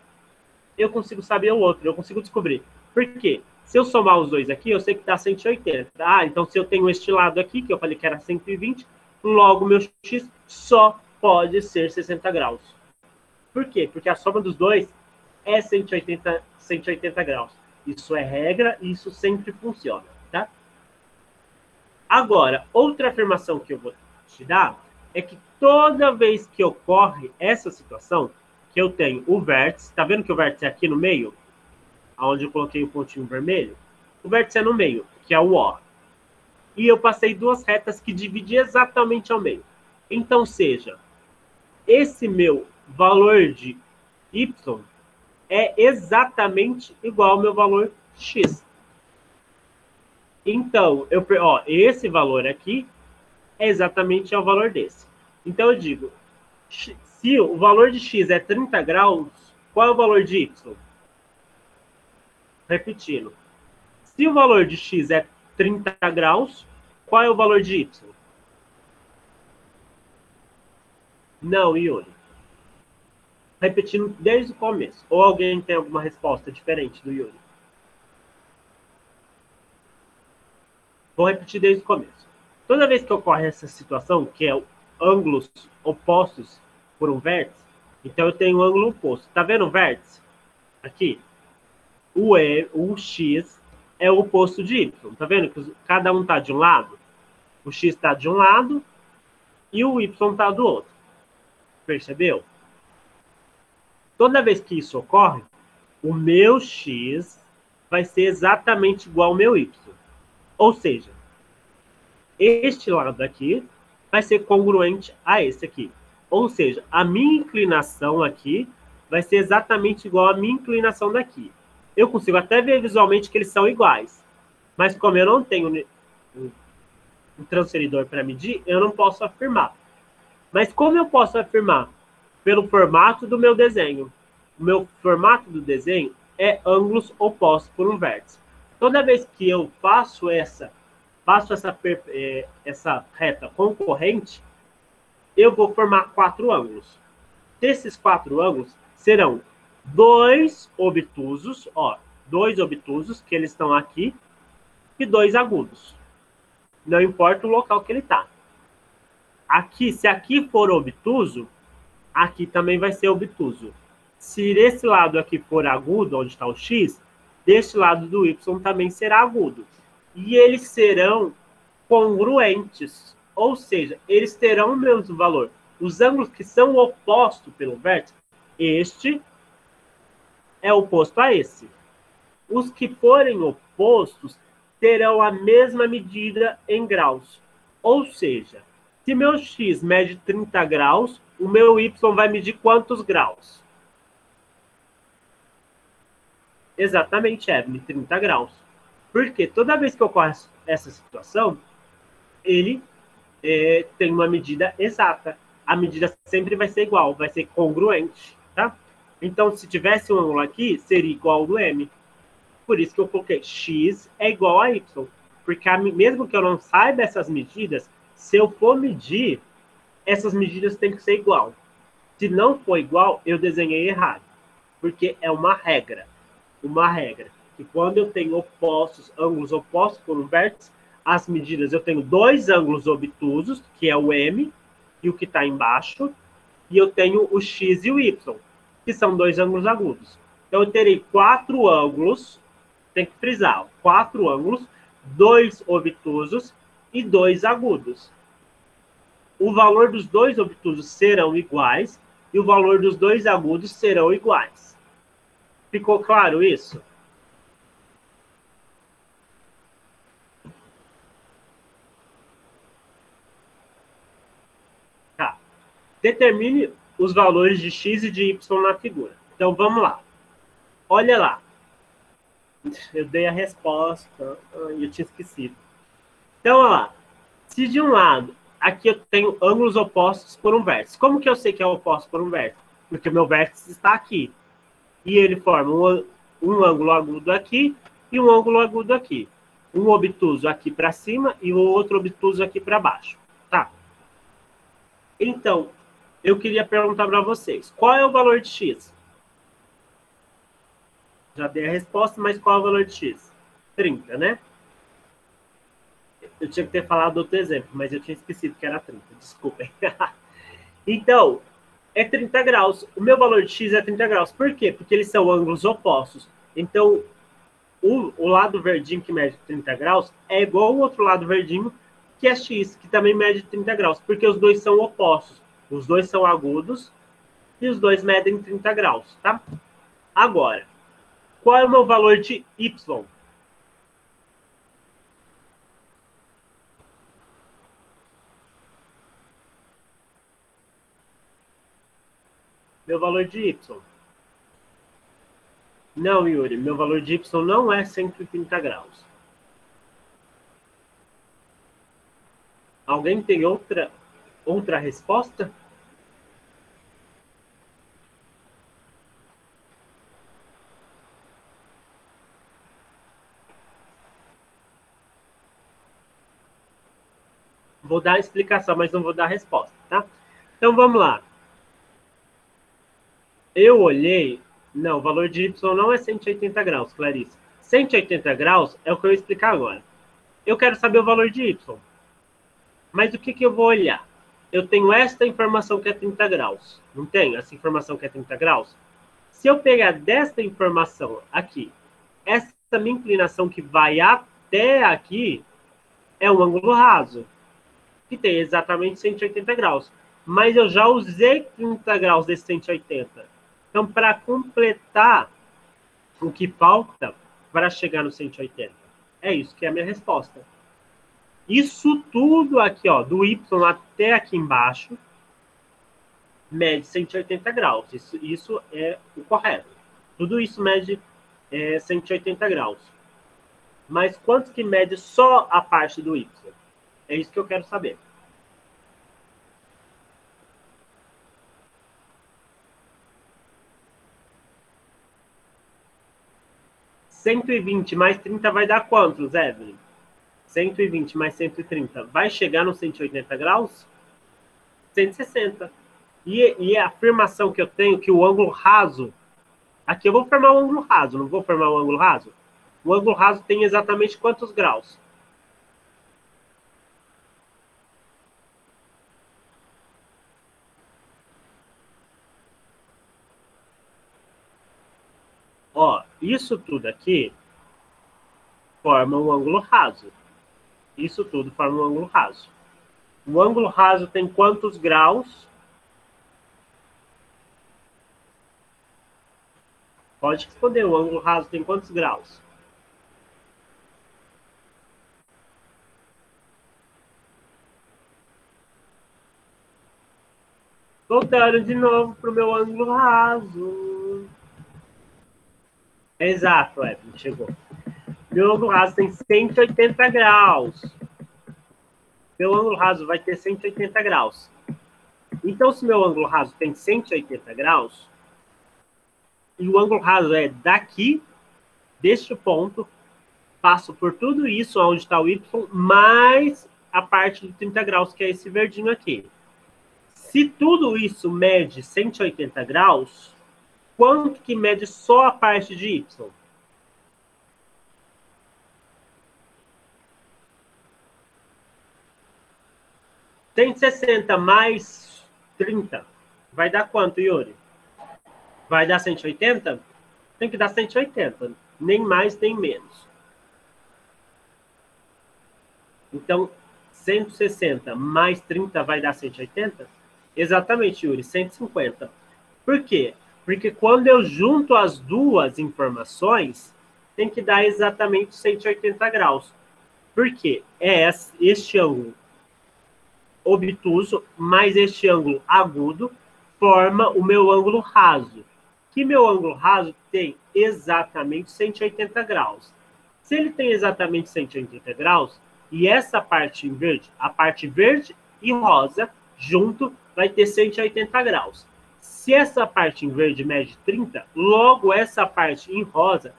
eu consigo saber o outro, eu consigo descobrir. Por quê? Se eu somar os dois aqui, eu sei que dá 180. Ah, então se eu tenho este lado aqui, que eu falei que era 120, logo meu x só pode ser 60 graus. Por quê? Porque a soma dos dois é 180 graus. Isso é regra e isso sempre funciona, tá? Agora, outra afirmação que eu vou te dar é que toda vez que ocorre essa situação, que eu tenho o vértice, tá vendo que o vértice é aqui no meio? Onde eu coloquei o pontinho vermelho? O vértice é no meio, que é o O. E eu passei duas retas que dividem exatamente ao meio. Então, seja, esse meu valor de y é exatamente igual ao meu valor x. Então, esse valor aqui é exatamente o valor desse. Então, eu digo, se o valor de x é 30 graus, qual é o valor de y? Repetindo. Se o valor de x é 30 graus, qual é o valor de y? Não, Yuri. Repetindo desde o começo. Ou alguém tem alguma resposta diferente do Yuri? Vou repetir desde o começo. Toda vez que ocorre essa situação, que é ângulos opostos por um vértice, então eu tenho um ângulo oposto. Tá vendo o vértice? Aqui. O x é o oposto de y. Tá vendo que cada um tá de um lado? O x está de um lado e o y está do outro. Percebeu? Toda vez que isso ocorre, o meu x vai ser exatamente igual ao meu y. Ou seja, este lado aqui vai ser congruente a esse aqui. Ou seja, a minha inclinação aqui vai ser exatamente igual à minha inclinação daqui. Eu consigo até ver visualmente que eles são iguais. Mas como eu não tenho um transferidor para medir, eu não posso afirmar. Mas como eu posso afirmar? Pelo formato do meu desenho. O meu formato do desenho é ângulos opostos por um vértice. Toda vez que eu faço essa reta concorrente, eu vou formar 4 ângulos. Desses 4 ângulos serão dois obtusos, que eles estão aqui, e 2 agudos. Não importa o local que ele está. Aqui, se aqui for obtuso, aqui também vai ser obtuso. Se desse lado aqui for agudo, onde está o x, deste lado do y também será agudo. E eles serão congruentes, ou seja, eles terão o mesmo valor. Os ângulos que são opostos pelo vértice, este é oposto a esse. Os que forem opostos terão a mesma medida em graus. Ou seja, se meu x mede 30 graus, o meu y vai medir quantos graus? Exatamente, Evelyn, 30 graus. Porque toda vez que ocorre essa situação, ele tem uma medida exata. A medida sempre vai ser igual, vai ser congruente, tá? Então, se tivesse um ângulo aqui, seria igual ao do M. Por isso que eu coloquei x é igual a y. Porque mesmo que eu não saiba essas medidas, se eu for medir, essas medidas têm que ser igual. Se não for igual, eu desenhei errado. Porque é uma regra. Uma regra. Que quando eu tenho opostos, ângulos opostos por um vértice, as medidas, eu tenho dois ângulos obtusos, que é o M e o que está embaixo, e eu tenho o X e o Y, que são dois ângulos agudos. Então, eu terei quatro ângulos, tem que frisar, quatro ângulos, dois obtusos e dois agudos. O valor dos dois obtusos serão iguais e o valor dos dois agudos serão iguais. Ficou claro isso? Tá. Determine os valores de x e de y na figura. Então, vamos lá. Olha lá. Eu dei a resposta e eu tinha esquecido. Então, olha lá. Se de um lado, aqui eu tenho ângulos opostos por um vértice. Como que eu sei que é oposto por um vértice? Porque o meu vértice está aqui. E ele forma um ângulo agudo aqui e um ângulo agudo aqui. Um obtuso aqui para cima e o outro obtuso aqui para baixo. Tá? Então, eu queria perguntar para vocês, qual é o valor de x? Já dei a resposta, mas qual é o valor de x? 30, né? Eu tinha que ter falado outro exemplo, mas eu tinha esquecido que era 30, desculpem. Então, é 30 graus. O meu valor de x é 30 graus. Por quê? Porque eles são ângulos opostos. Então, o lado verdinho que mede 30 graus é igual ao outro lado verdinho, que é x, que também mede 30 graus, porque os dois são opostos. Os dois são agudos e os dois medem 30 graus, tá? Agora, qual é o meu valor de y? Meu valor de y. Não, Yuri, meu valor de y não é 130 graus. Alguém tem outra resposta? Vou dar a explicação, mas não vou dar a resposta, tá? Então, vamos lá. Eu olhei... Não, o valor de y não é 180 graus, Clarice. 180 graus é o que eu vou explicar agora. Eu quero saber o valor de y. Mas o que eu vou olhar? Eu tenho esta informação que é 30 graus. Não tenho essa informação que é 30 graus? Se eu pegar desta informação aqui, essa minha inclinação que vai até aqui é um ângulo raso, que tem exatamente 180 graus. Mas eu já usei 30 graus desse 180. Então, para completar o que falta para chegar no 180, é isso que é a minha resposta. Isso tudo aqui, ó, do y até aqui embaixo, mede 180 graus. Isso é o correto. Tudo isso mede 180 graus. Mas quanto que mede só a parte do y? É isso que eu quero saber. (120 mais 30 vai dar quantos, Evelyn? 120 mais 130 vai chegar no 180 graus? 160. E a afirmação que eu tenho que o ângulo raso... Aqui eu vou formar um ângulo raso, não vou formar um ângulo raso? O ângulo raso tem exatamente quantos graus? Ó, isso tudo aqui forma um ângulo raso. Isso tudo forma um ângulo raso. O ângulo raso tem quantos graus? Pode responder. O ângulo raso tem quantos graus? Voltando de novo para o meu ângulo raso. Exato, Evelyn, chegou. Meu ângulo raso tem 180 graus. Meu ângulo raso vai ter 180 graus. Então, se meu ângulo raso tem 180 graus, e o ângulo raso é daqui, deste ponto, passo por tudo isso, onde está o Y, mais a parte de 30 graus, que é esse verdinho aqui. Se tudo isso mede 180 graus, quanto que mede só a parte de Y? 160 mais 30 vai dar quanto, Yuri? Vai dar 180? Tem que dar 180, nem mais nem menos. Então, 160 mais 30 vai dar 180? Exatamente, Yuri, 150. Por quê? Porque quando eu junto as duas informações, tem que dar exatamente 180 graus. Por quê? É este ângulo obtuso mais este ângulo agudo forma o meu ângulo raso. Que meu ângulo raso tem exatamente 180 graus. Se ele tem exatamente 180 graus, e essa parte em verde, a parte verde e rosa, junto, vai ter 180 graus. Se essa parte em verde mede 30, logo essa parte em rosa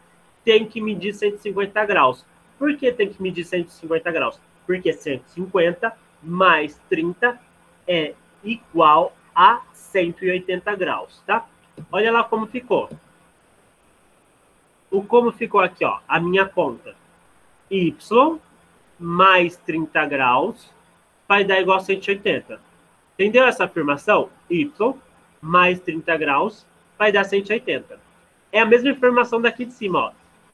tem que medir 150 graus. Por que tem que medir 150 graus? Porque 150 mais 30 é igual a 180 graus, tá? Olha lá como ficou. Como ficou aqui, ó, a minha conta. Y mais 30 graus vai dar igual a 180. Entendeu essa afirmação? Y mais 30 graus vai dar 180. É a mesma informação daqui de cima, ó.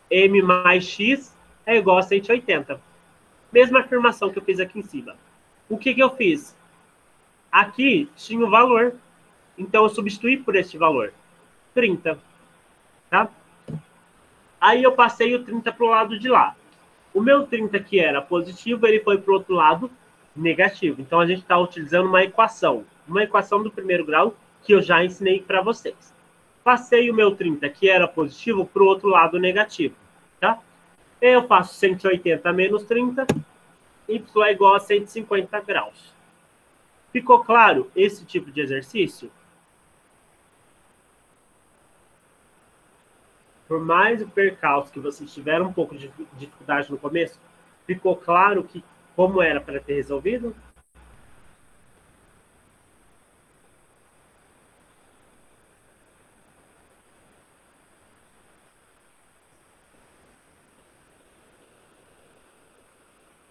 M mais X é igual a 180. Mesma afirmação que eu fiz aqui em cima. O que eu fiz? Aqui tinha o valor. Então, eu substituí por este valor. 30. Tá? Aí, eu passei o 30 para o lado de lá. O meu 30, que era positivo, ele foi para o outro lado negativo. Então, a gente está utilizando uma equação. Uma equação do primeiro grau que eu já ensinei para vocês. Passei o meu 30, que era positivo, para o outro lado negativo. Tá? Eu faço 180 menos 30. Y é igual a 150 graus. Ficou claro esse tipo de exercício? Por mais o percalço que vocês tiveram um pouco de dificuldade no começo, ficou claro que como era para ter resolvido?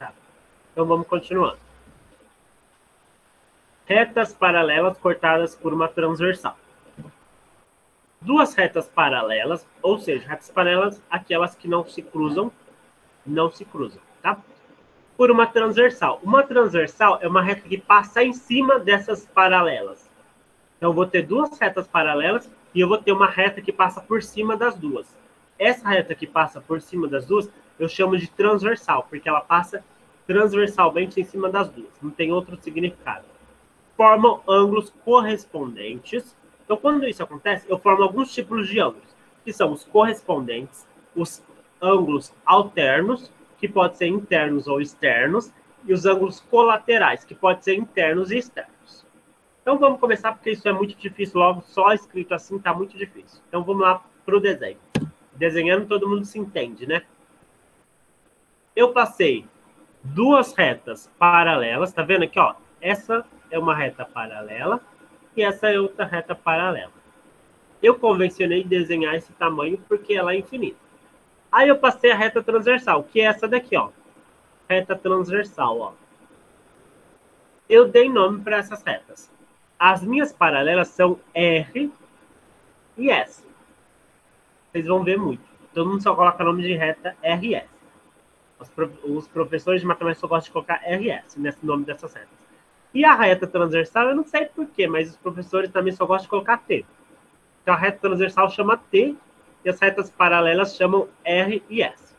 Tá. Então vamos continuando. Retas paralelas cortadas por uma transversal. Duas retas paralelas, ou seja, retas paralelas, aquelas que não se cruzam, tá? Por uma transversal. Uma transversal é uma reta que passa em cima dessas paralelas. Então, eu vou ter duas retas paralelas e eu vou ter uma reta que passa por cima das duas. Essa reta que passa por cima das duas, eu chamo de transversal, porque ela passa transversalmente em cima das duas. Não tem outro significado. Formam ângulos correspondentes. Então, quando isso acontece, eu formo alguns tipos de ângulos, que são os correspondentes, os ângulos alternos, que podem ser internos ou externos, e os ângulos colaterais, que podem ser internos e externos. Então, vamos começar, porque isso é muito difícil, logo só escrito assim está muito difícil. Então, vamos lá para o desenho. Desenhando, todo mundo se entende, né? Eu passei duas retas paralelas, tá vendo aqui, ó? Essa é uma reta paralela e essa é outra reta paralela. Eu convencionei desenhar esse tamanho porque ela é infinita. Aí eu passei a reta transversal, que é essa daqui, ó. Reta transversal, ó. Eu dei nome para essas retas. As minhas paralelas são R e S. Vocês vão ver muito. Todo mundo só coloca nome de reta R e S. Os professores de matemática só gostam de colocar RS nesse nome dessas retas. E a reta transversal, eu não sei porquê, mas os professores também só gostam de colocar T. Então, a reta transversal chama T e as retas paralelas chamam R e S.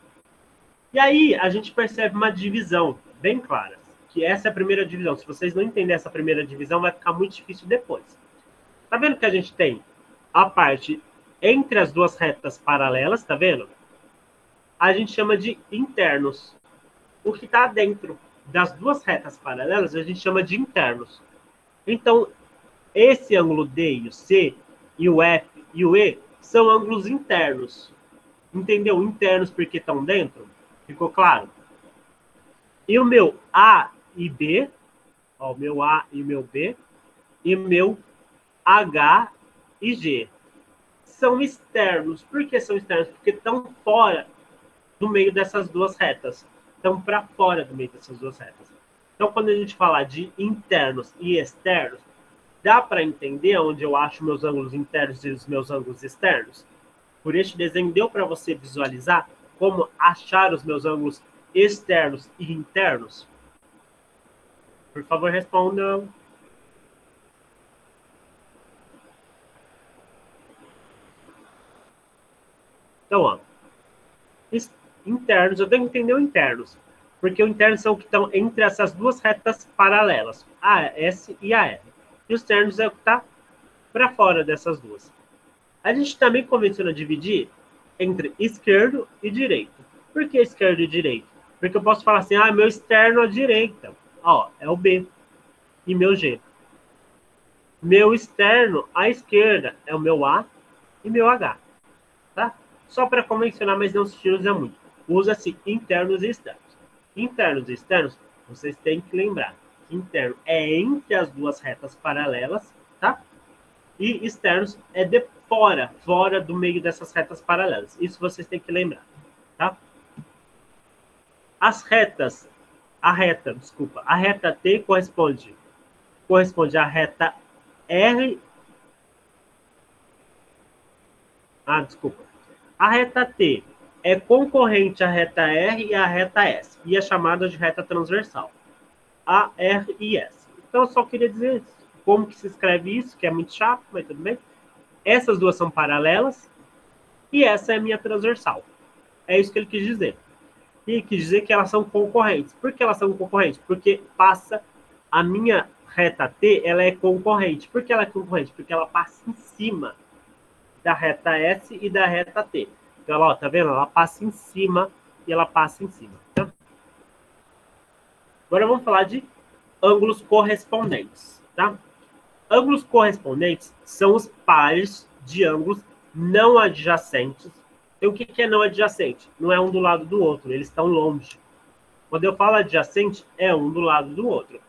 E aí, a gente percebe uma divisão bem clara, que essa é a primeira divisão. Se vocês não entenderem essa primeira divisão, vai ficar muito difícil depois. Tá vendo que a gente tem a parte entre as duas retas paralelas, tá vendo? A gente chama de internos. O que está dentro das duas retas paralelas, a gente chama de internos. Então, esse ângulo D e o C, e o F e o E, são ângulos internos. Entendeu? Internos porque estão dentro. Ficou claro? E o meu A e B, ó, o meu A e o meu B, e o meu H e G. São externos. Por que são externos? Porque estão fora do meio dessas duas retas. Estão para fora do meio dessas duas retas. Então, quando a gente fala de internos e externos, dá para entender onde eu acho meus ângulos internos e os meus ângulos externos? Por este desenho, deu para você visualizar como achar os meus ângulos externos e internos? Por favor, respondam. Então, ó, internos, eu tenho que entender os internos, porque os internos são o que estão entre essas duas retas paralelas, a S e a R. E os externos é o que está para fora dessas duas. A gente também convenciona dividir entre esquerdo e direito. Por que esquerdo e direito? Porque eu posso falar assim, meu externo à direita, ó, é o B, e meu G. Meu externo à esquerda é o meu A e meu H, tá? Só para convencionar, mas não se usa muito. Usa-se internos e externos. Internos e externos, vocês têm que lembrar. Interno é entre as duas retas paralelas, tá? E externos é de fora, fora do meio dessas retas paralelas. Isso vocês têm que lembrar, tá? As retas, a reta T corresponde à reta R. A reta T é concorrente à reta R e à reta S, e é chamada de reta transversal, A, R e S. Então, eu só queria dizer como que se escreve isso, que é muito chato, mas tudo bem. Essas duas são paralelas, e essa é a minha transversal. É isso que ele quis dizer. E quis dizer que elas são concorrentes. Por que elas são concorrentes? Porque passa a minha reta T, ela é concorrente. Por que ela é concorrente? Porque ela passa em cima da reta S e da reta T. Então, ela, ó, tá vendo? Ela passa em cima e ela passa em cima. Tá? Agora vamos falar de ângulos correspondentes, tá? Ângulos correspondentes são os pares de ângulos não adjacentes. E o que é não adjacente? Não é um do lado do outro, eles estão longe. Quando eu falo adjacente, é um do lado do outro.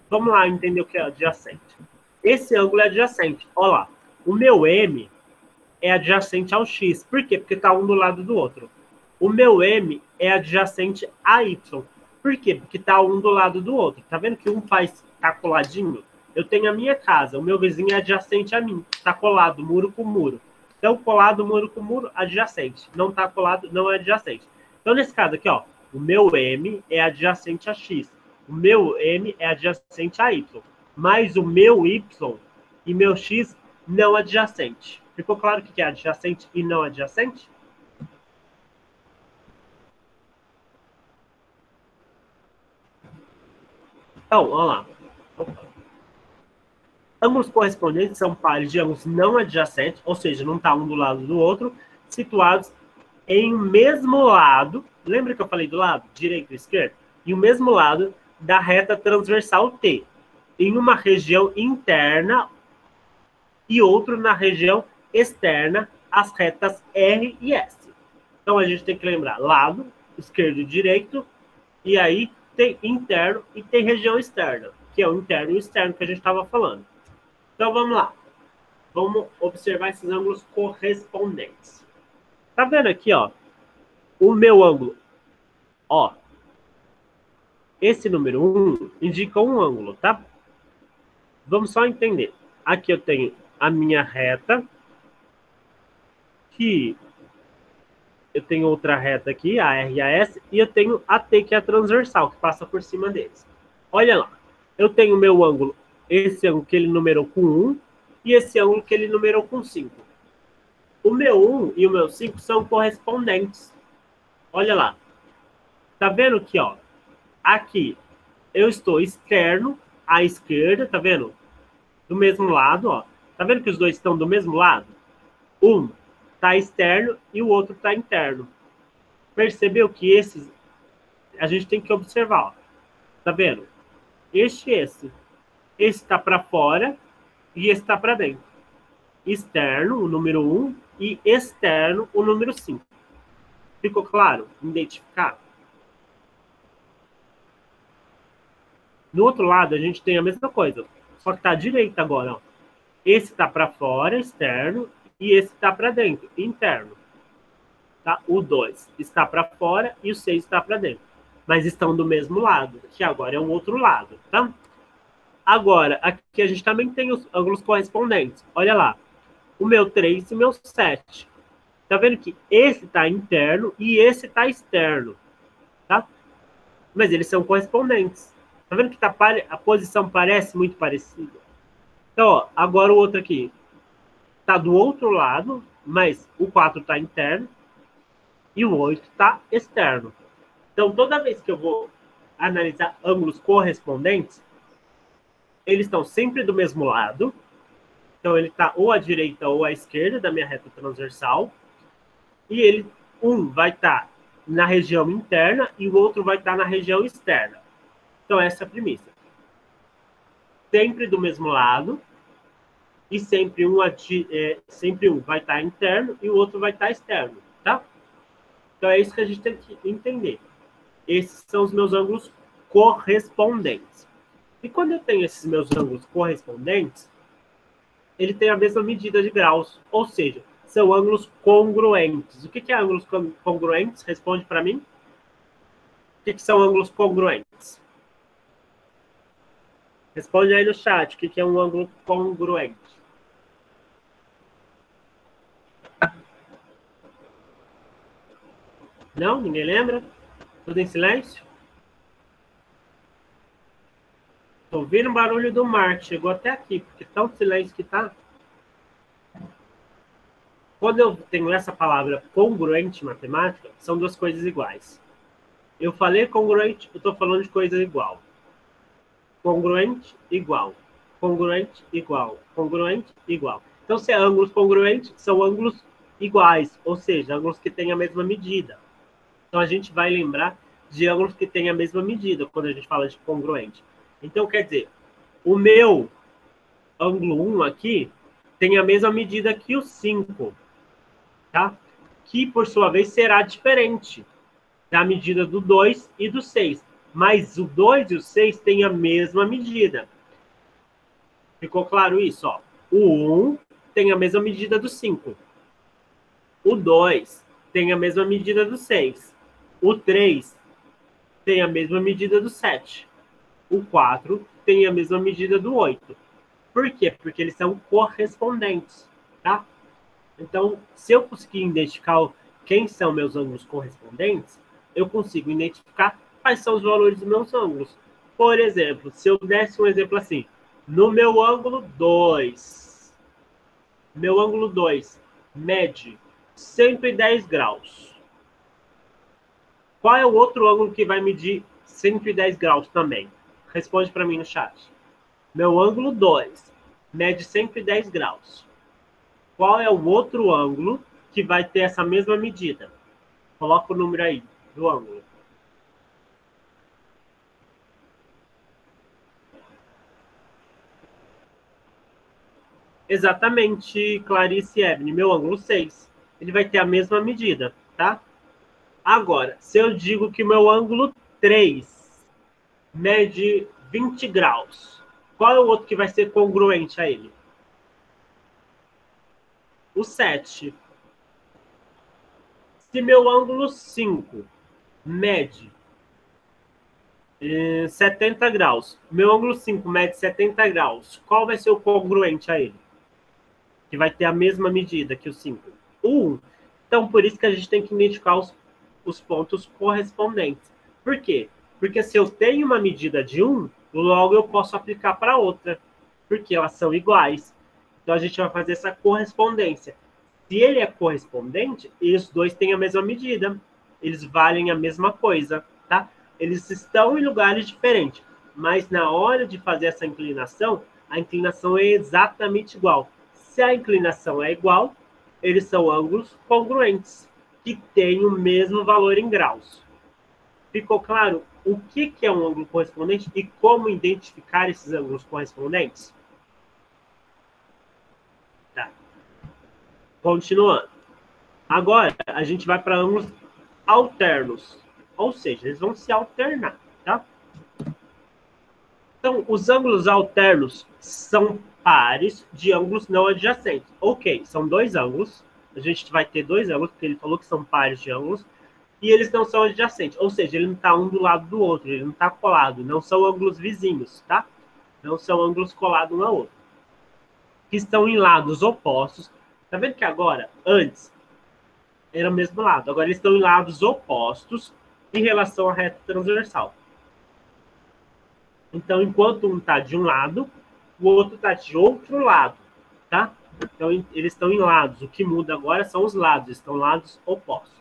Vamos lá entender o que é adjacente. Esse ângulo é adjacente. Olha lá, o meu M é adjacente ao X. Por quê? Porque está um do lado do outro. O meu M é adjacente a Y. Por quê? Porque está um do lado do outro. Tá vendo que um tá coladinho? Eu tenho a minha casa, o meu vizinho é adjacente a mim. Está colado, muro com muro. Então, colado, muro com muro, adjacente. Não está colado, não é adjacente. Então, nesse caso aqui, ó, o meu M é adjacente a X. O meu M é adjacente a Y. Mas o meu Y e meu X não adjacente. Ficou claro o que é adjacente e não adjacente? Então, olha lá. Ângulos correspondentes são pares de ângulos não adjacentes, ou seja, não está um do lado do outro, situados em um mesmo lado. Lembra que eu falei do lado? Direito e esquerdo? Em o mesmo lado da reta transversal T. Em uma região interna e outro na região externa, as retas R e S. Então, a gente tem que lembrar lado, esquerdo e direito, e aí tem interno e tem região externa, que é o interno e o externo que a gente estava falando. Então, vamos lá. Vamos observar esses ângulos correspondentes. Tá vendo aqui, ó? O meu ângulo, ó. Esse número 1 indica um ângulo, tá? Vamos só entender. Aqui eu tenho a minha reta, que eu tenho outra reta aqui, a R e a S, e eu tenho a T, que é a transversal, que passa por cima deles. Olha lá, eu tenho o meu ângulo, esse ângulo que ele numerou com 1, e esse ângulo que ele numerou com 5. O meu 1 e o meu 5 são correspondentes. Olha lá. Tá vendo que, ó, aqui eu estou externo à esquerda, tá vendo? Do mesmo lado, ó. Tá vendo que os dois estão do mesmo lado? Um está externo e o outro está interno. Percebeu que esses a gente tem que observar, ó. Tá vendo? Esse está para fora e esse está para dentro. Externo, o número 1, e externo, o número 5. Ficou claro? Identificar. Do outro lado, a gente tem a mesma coisa, só que está à direita agora. Ó. Esse está para fora, externo, e esse está para dentro, interno. Tá? O 2 está para fora e o 6 está para dentro. Mas estão do mesmo lado, que agora é o outro lado. Tá? Agora, aqui a gente também tem os ângulos correspondentes. Olha lá. O meu 3 e o meu 7. Tá vendo que esse está interno e esse está externo. Tá? Mas eles são correspondentes. Tá vendo que a posição parece muito parecida? Então, ó, agora o outro aqui. Tá do outro lado, mas o 4 está interno e o 8 está externo. Então, toda vez que eu vou analisar ângulos correspondentes, eles estão sempre do mesmo lado. Então, ele está ou à direita ou à esquerda da minha reta transversal. E um vai estar na região interna e o outro vai estar na região externa. Então, essa é a premissa. Sempre do mesmo lado. E sempre um vai estar interno e o outro vai estar externo, tá? Então, é isso que a gente tem que entender. Esses são os meus ângulos correspondentes. E quando eu tenho esses meus ângulos correspondentes, ele tem a mesma medida de graus, ou seja, são ângulos congruentes. O que é ângulos congruentes? Responde para mim. O que são ângulos congruentes? Responde aí no chat o que é um ângulo congruente. Não? Ninguém lembra? Tudo em silêncio? Tô ouvindo o barulho do mar, que chegou até aqui, porque tão silêncio que tá. Quando eu tenho essa palavra congruente em matemática, são duas coisas iguais. Eu falei congruente, eu estou falando de coisa igual. Congruente, igual. Congruente, igual. Congruente, igual. Então, se é ângulos congruentes, são ângulos iguais, ou seja, ângulos que têm a mesma medida. Então, a gente vai lembrar de ângulos que têm a mesma medida quando a gente fala de congruente. Então, quer dizer, o meu ângulo 1 aqui tem a mesma medida que o 5, tá? Que, por sua vez, será diferente da medida do 2 e do 6. Mas o 2 e o 6 têm a mesma medida. Ficou claro isso? Ó? O 1 tem a mesma medida do 5. O 2 tem a mesma medida do 6. O 3 tem a mesma medida do 7. O 4 tem a mesma medida do 8. Por quê? Porque eles são correspondentes, tá? Então, se eu conseguir identificar quem são meus ângulos correspondentes, eu consigo identificar quais são os valores dos meus ângulos. Por exemplo, se eu desse um exemplo assim, no meu ângulo 2 mede 110 graus. Qual é o outro ângulo que vai medir 110 graus também? Responde para mim no chat. Meu ângulo 2 mede 110 graus. Qual é o outro ângulo que vai ter essa mesma medida? Coloca o número aí do ângulo. Exatamente, Clarice Ebony. Meu ângulo 6. Ele vai ter a mesma medida, tá? Agora, se eu digo que meu ângulo 3 mede 20 graus, qual é o outro que vai ser congruente a ele? O 7. Se meu ângulo 5 mede 70 graus, meu ângulo 5 mede 70 graus, qual vai ser o congruente a ele? Que vai ter a mesma medida que o 5. O 1. Então, por isso que a gente tem que identificar os pontos correspondentes. Por quê? Porque se eu tenho uma medida de 1, logo eu posso aplicar para outra, porque elas são iguais. Então, a gente vai fazer essa correspondência. Se ele é correspondente, os dois têm a mesma medida. Eles valem a mesma coisa, tá? Eles estão em lugares diferentes, mas na hora de fazer essa inclinação, a inclinação é exatamente igual. Se a inclinação é igual, eles são ângulos congruentes, que têm o mesmo valor em graus. Ficou claro o que é um ângulo correspondente e como identificar esses ângulos correspondentes? Tá. Continuando. Agora, a gente vai para ângulos alternos. Ou seja, eles vão se alternar, tá? Então, os ângulos alternos são pares de ângulos não adjacentes. Ok, são dois ângulos. A gente vai ter dois ângulos, porque ele falou que são pares de ângulos. E eles não são adjacentes. Ou seja, ele não está um do lado do outro. Ele não está colado. Não são ângulos vizinhos, tá? Não são ângulos colados um ao outro. Que estão em lados opostos. Tá vendo que agora, antes, era o mesmo lado. Agora eles estão em lados opostos em relação à reta transversal. Então, enquanto um está de um lado, o outro está de outro lado, tá? Então, eles estão em lados. O que muda agora são os lados. Estão lados opostos.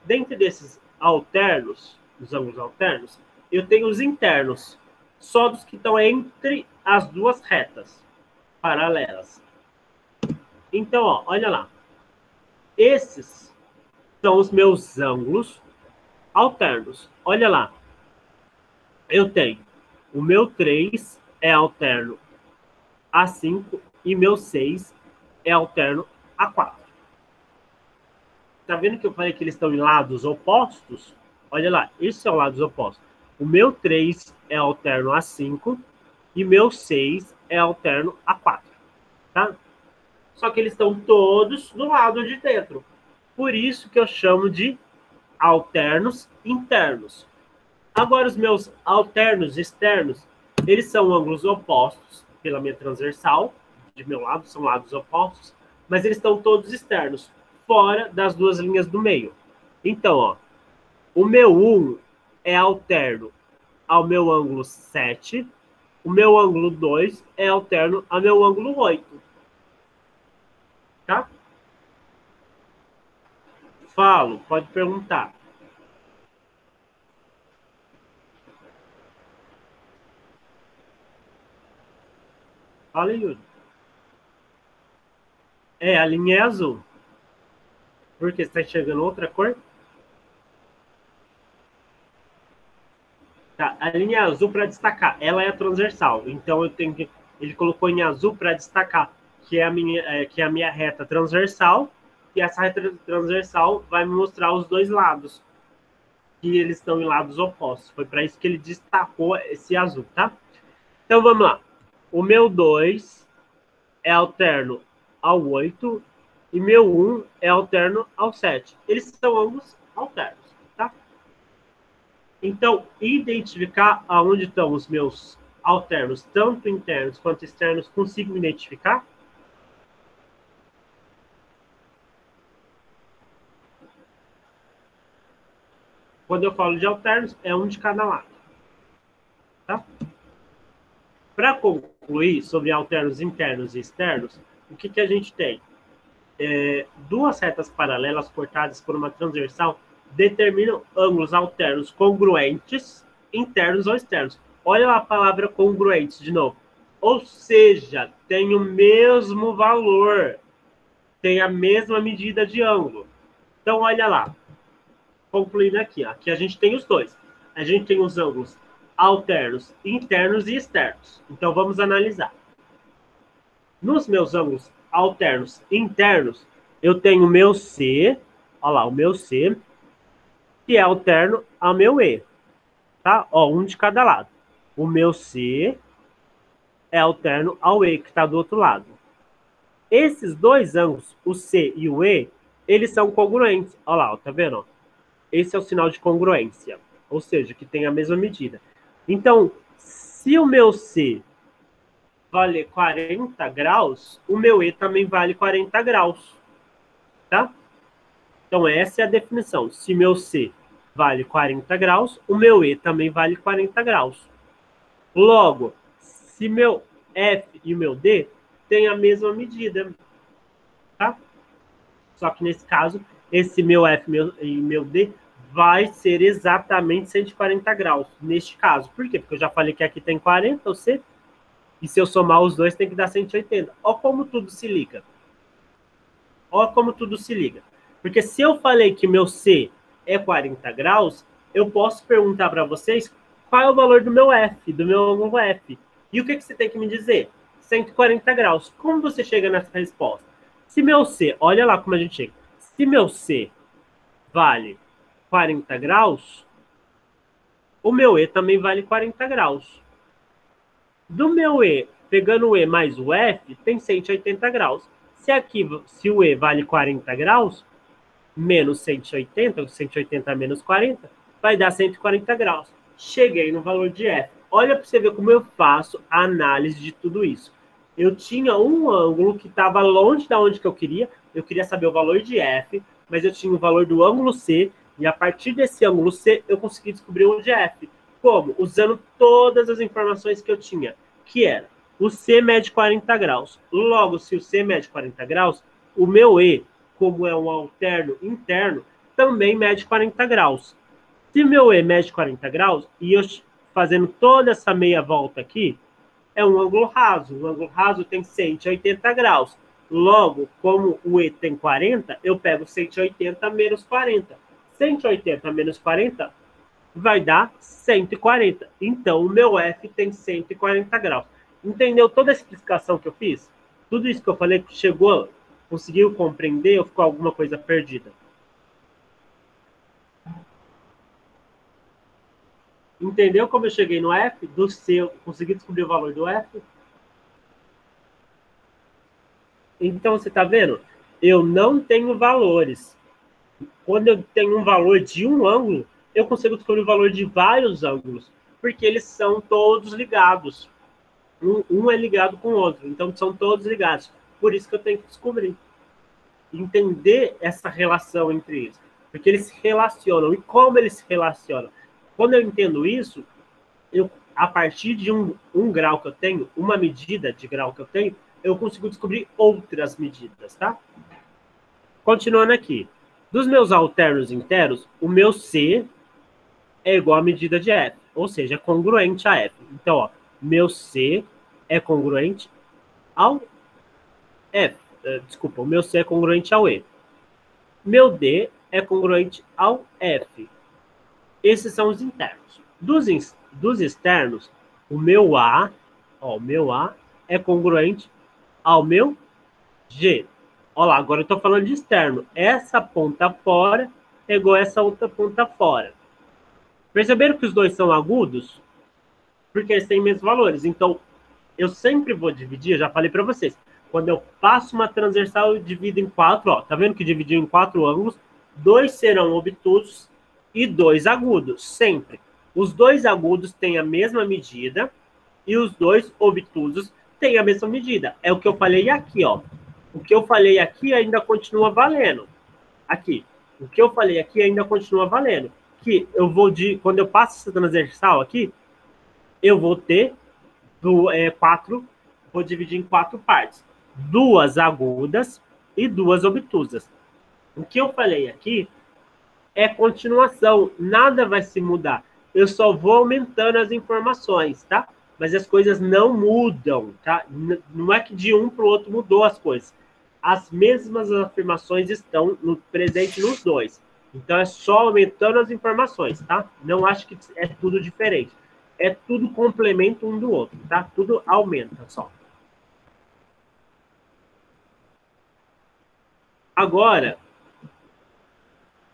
Dentro desses alternos, os ângulos alternos, eu tenho os internos. Só dos que estão entre as duas retas paralelas. Então, ó, olha lá. Esses são os meus ângulos alternos. Olha lá. Eu tenho o meu 3 é alterno a 5 e meu 6 é alterno a 4. Tá vendo que eu falei que eles estão em lados opostos? Olha lá, esses são lados opostos. O meu 3 é alterno a 5 e meu 6 é alterno a 4. Tá? Só que eles estão todos do lado de dentro. Por isso que eu chamo de alternos internos. Agora, os meus alternos externos, eles são ângulos opostos pela minha transversal. De meu lado, são lados opostos. Mas eles estão todos externos, fora das duas linhas do meio. Então, ó, o meu 1 é alterno ao meu ângulo 7. O meu ângulo 2 é alterno ao meu ângulo 8. Tá? Falo, pode perguntar. Fala, Yuri. A linha é azul. Por que você está enxergando outra cor? Tá, a linha é azul para destacar. Ela é transversal. Então eu tenho que. Ele colocou em azul para destacar que é a minha reta transversal. E essa reta transversal vai me mostrar os dois lados. Que eles estão em lados opostos. Foi para isso que ele destacou esse azul, tá? Então vamos lá. O meu 2 é alterno ao 8 e meu 1 é alterno ao 7. Eles são ambos alternos, tá? Então, identificar aonde estão os meus alternos, tanto internos quanto externos, consigo identificar? Quando eu falo de alternos, é um de cada lado, tá? Para concluir sobre alternos internos e externos, o que a gente tem? Duas retas paralelas cortadas por uma transversal determinam ângulos alternos congruentes, internos ou externos. Olha a palavra congruentes de novo. Ou seja, tem o mesmo valor, tem a mesma medida de ângulo. Então, olha lá. Concluindo aqui, ó. Aqui a gente tem os dois. A gente tem os ângulos alternos, internos e externos. Então, vamos analisar. Nos meus ângulos alternos internos, eu tenho o meu C, olha lá, o meu C, que é alterno ao meu E, tá? Ó, um de cada lado. O meu C é alterno ao E, que está do outro lado. Esses dois ângulos, o C e o E, eles são congruentes. Olha lá, ó, tá vendo? Esse é o sinal de congruência, ou seja, que tem a mesma medida. Então, se o meu C vale 40 graus, o meu E também vale 40 graus, tá? Então, essa é a definição. Se meu C vale 40 graus, o meu E também vale 40 graus. Logo, se meu F e o meu D têm a mesma medida, tá? Só que nesse caso, esse meu F e meu D vai ser exatamente 140 graus, neste caso. Por quê? Porque eu já falei que aqui tem 40, o C, e se eu somar os dois tem que dar 180. Olha como tudo se liga. Olha como tudo se liga. Porque se eu falei que meu C é 40 graus, eu posso perguntar para vocês qual é o valor do meu F, do meu ângulo F. E o que você tem que me dizer? 140 graus. Como você chega nessa resposta? Se meu C, olha lá como a gente chega. Se meu C vale 40 graus, o meu E também vale 40 graus. Do meu E, pegando o E mais o F, tem 180 graus. Se o E vale 40 graus, menos 180 menos 40, vai dar 140 graus. Cheguei no valor de F. Olha para você ver como eu faço a análise de tudo isso. Eu tinha um ângulo que estava longe da onde que eu queria saber o valor de F, mas eu tinha o valor do ângulo C, e a partir desse ângulo C, eu consegui descobrir onde é F. Como? Usando todas as informações que eu tinha, que era o C mede 40 graus. Logo, se o C mede 40 graus, o meu E, como é um alterno interno, também mede 40 graus. Se meu E mede 40 graus, e eu fazendo toda essa meia volta aqui, é um ângulo raso. O ângulo raso tem 180 graus. Logo, como o E tem 40, eu pego 180 menos 40. 180 menos 40 vai dar 140. Então, o meu F tem 140 graus. Entendeu toda a explicação que eu fiz? Tudo isso que eu falei chegou, conseguiu compreender ou ficou alguma coisa perdida? Entendeu como eu cheguei no F? Do C, eu consegui descobrir o valor do F? Então, você está vendo? Eu não tenho valores. Quando eu tenho um valor de um ângulo, eu consigo descobrir o valor de vários ângulos, porque eles são todos ligados. Um é ligado com o outro, então são todos ligados. Por isso que eu tenho que descobrir. Entender essa relação entre eles. Porque eles se relacionam. E como eles se relacionam? Quando eu entendo isso, a partir de um grau que eu tenho, uma medida de grau que eu tenho, eu consigo descobrir outras medidas, tá? Continuando aqui. Dos meus alternos inteiros, o meu C é igual à medida de F, ou seja, é congruente a F. Então, ó, meu C é congruente ao F. Desculpa, o meu C é congruente ao E. Meu D é congruente ao F. Esses são os internos. Dos externos, o meu A é congruente ao meu G. Olha lá, agora eu estou falando de externo. Essa ponta fora é igual a essa outra ponta fora. Perceberam que os dois são agudos? Porque eles têm mesmos valores. Então, eu sempre vou dividir, eu já falei para vocês. Quando eu passo uma transversal, eu divido em 4. Ó, tá vendo que dividiu em 4 ângulos? 2 serão obtusos e 2 agudos, sempre. Os 2 agudos têm a mesma medida e os 2 obtusos têm a mesma medida. É o que eu falei aqui, ó. O que eu falei aqui ainda continua valendo. Aqui. O que eu falei aqui ainda continua valendo. Que eu vou quando eu passo essa transversal aqui, eu vou ter 4, vou dividir em 4 partes. 2 agudas e 2 obtusas. O que eu falei aqui é continuação, nada vai se mudar. Eu só vou aumentando as informações, tá? Mas as coisas não mudam, tá? Não é que de um para o outro mudou as coisas. As mesmas afirmações estão no presente nos dois. Então é só aumentando as informações, tá? Não acho que é tudo diferente. É tudo complemento um do outro, tá? Tudo aumenta só. Agora,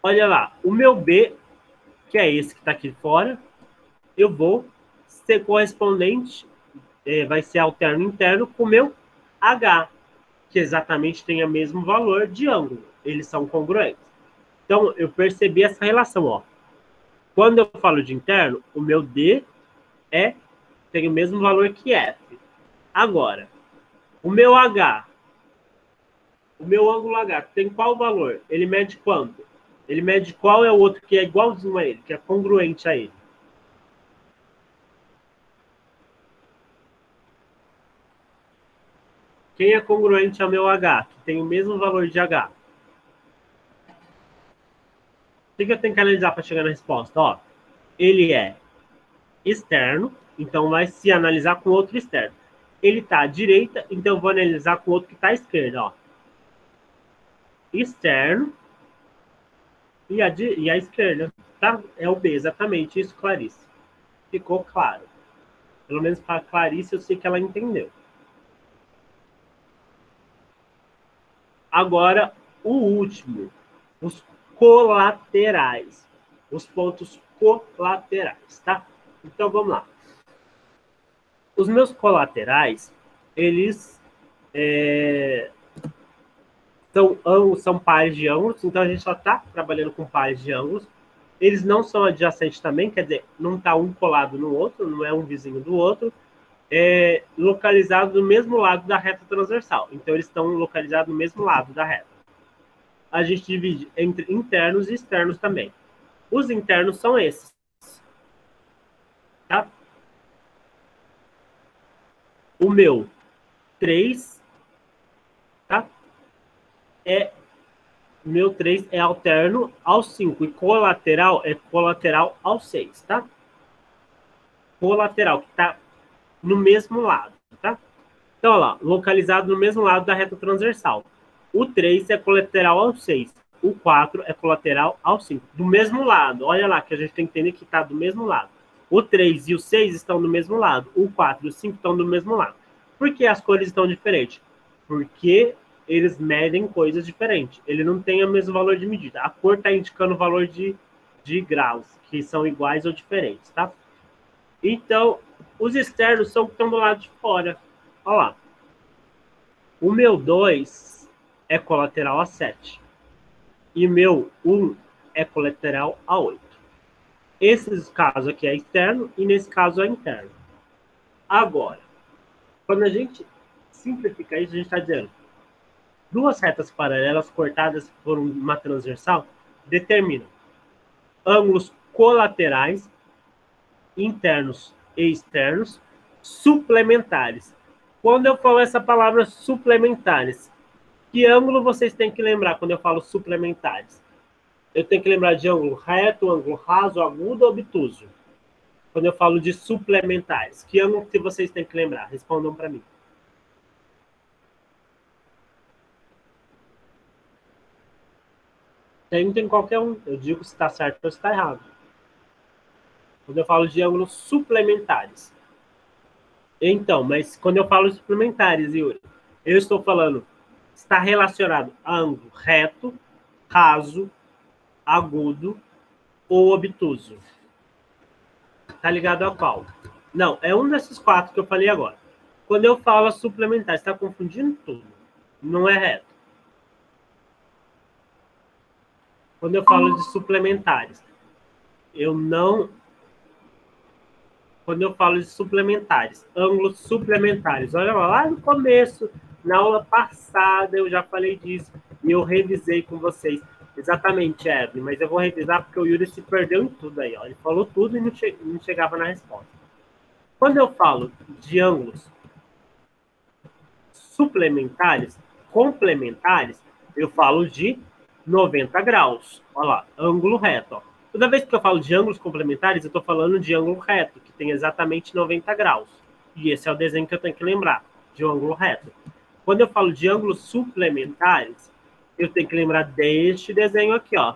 olha lá, o meu B, que é esse que está aqui fora, eu vou ser correspondente, vai ser alterno interno com o meu H, que exatamente tem o mesmo valor de ângulo. Eles são congruentes. Então, eu percebi essa relação, ó. Quando eu falo de interno, o meu D tem o mesmo valor que F. Agora, o meu H, o meu ângulo H, tem qual valor? Ele mede quanto? Ele mede qual é o outro que é igualzinho a ele, que é congruente a ele. Quem é congruente ao meu H, que tem o mesmo valor de H? O que eu tenho que analisar para chegar na resposta? Ó, ele é externo, então vai se analisar com outro externo. Ele está à direita, então eu vou analisar com outro que está à esquerda. Ó. externo e a esquerda, tá? É o B, exatamente isso, Clarice. Ficou claro. Pelo menos para Clarice eu sei que ela entendeu. Agora, o último, os colaterais. Os pontos colaterais, tá? Então, vamos lá. Os meus colaterais, eles são pares de ângulos, então a gente só está trabalhando com pares de ângulos. Eles não são adjacentes também, quer dizer, não está um colado no outro, não é um vizinho do outro, é localizado no mesmo lado da reta transversal. Então, eles estão localizados no mesmo lado da reta. A gente divide entre internos e externos também. Os internos são esses. Tá? O meu 3, tá? Meu 3 é alterno ao 5 e colateral é colateral ao 6, tá? Colateral, que está no mesmo lado, tá? Então, olha lá, localizado no mesmo lado da reta transversal. O 3 é colateral ao 6. O 4 é colateral ao 5. Do mesmo lado. Olha lá, que a gente tem que entender que está do mesmo lado. O 3 e o 6 estão do mesmo lado. O 4 e o 5 estão do mesmo lado. Por que as cores estão diferentes? Porque eles medem coisas diferentes. Ele não tem o mesmo valor de medida. A cor está indicando o valor de graus, que são iguais ou diferentes, tá? Então, os externos são que estão do lado de fora. Olha lá. O meu 2 é colateral a 7. E meu 1 é colateral a 8. Esse caso aqui é externo e nesse caso é interno. Agora, quando a gente simplifica isso, a gente está dizendo duas retas paralelas cortadas por uma transversal determinam ângulos colaterais, internos e externos, suplementares. Quando eu falo essa palavra suplementares, que ângulo vocês têm que lembrar quando eu falo suplementares? Eu tenho que lembrar de ângulo reto, ângulo raso, agudo ou obtuso. Quando eu falo de suplementares, que ângulo que vocês têm que lembrar? Respondam para mim. Tem qualquer um. Eu digo se está certo ou se está errado. Quando eu falo de ângulos suplementares. Então, mas quando eu falo de suplementares, Yuri, eu estou falando, está relacionado a ângulo reto, raso, agudo ou obtuso. Tá ligado a qual? Não, é um desses quatro que eu falei agora. Quando eu falo suplementar, está confundindo tudo. Não é reto. Quando eu falo de suplementares, eu não... Quando eu falo de suplementares, ângulos suplementares, olha lá no começo, na aula passada, eu já falei disso e eu revisei com vocês. Exatamente, Evelyn, mas eu vou revisar porque o Yuri se perdeu em tudo aí. Ó. Ele falou tudo e não chegava na resposta. Quando eu falo de ângulos suplementares, complementares, eu falo de 90 graus. Olha lá, ângulo reto. Ó. Toda vez que eu falo de ângulos complementares, eu estou falando de ângulo reto, que tem exatamente 90 graus. E esse é o desenho que eu tenho que lembrar, de um ângulo reto. Quando eu falo de ângulos suplementares, eu tenho que lembrar deste desenho aqui, ó,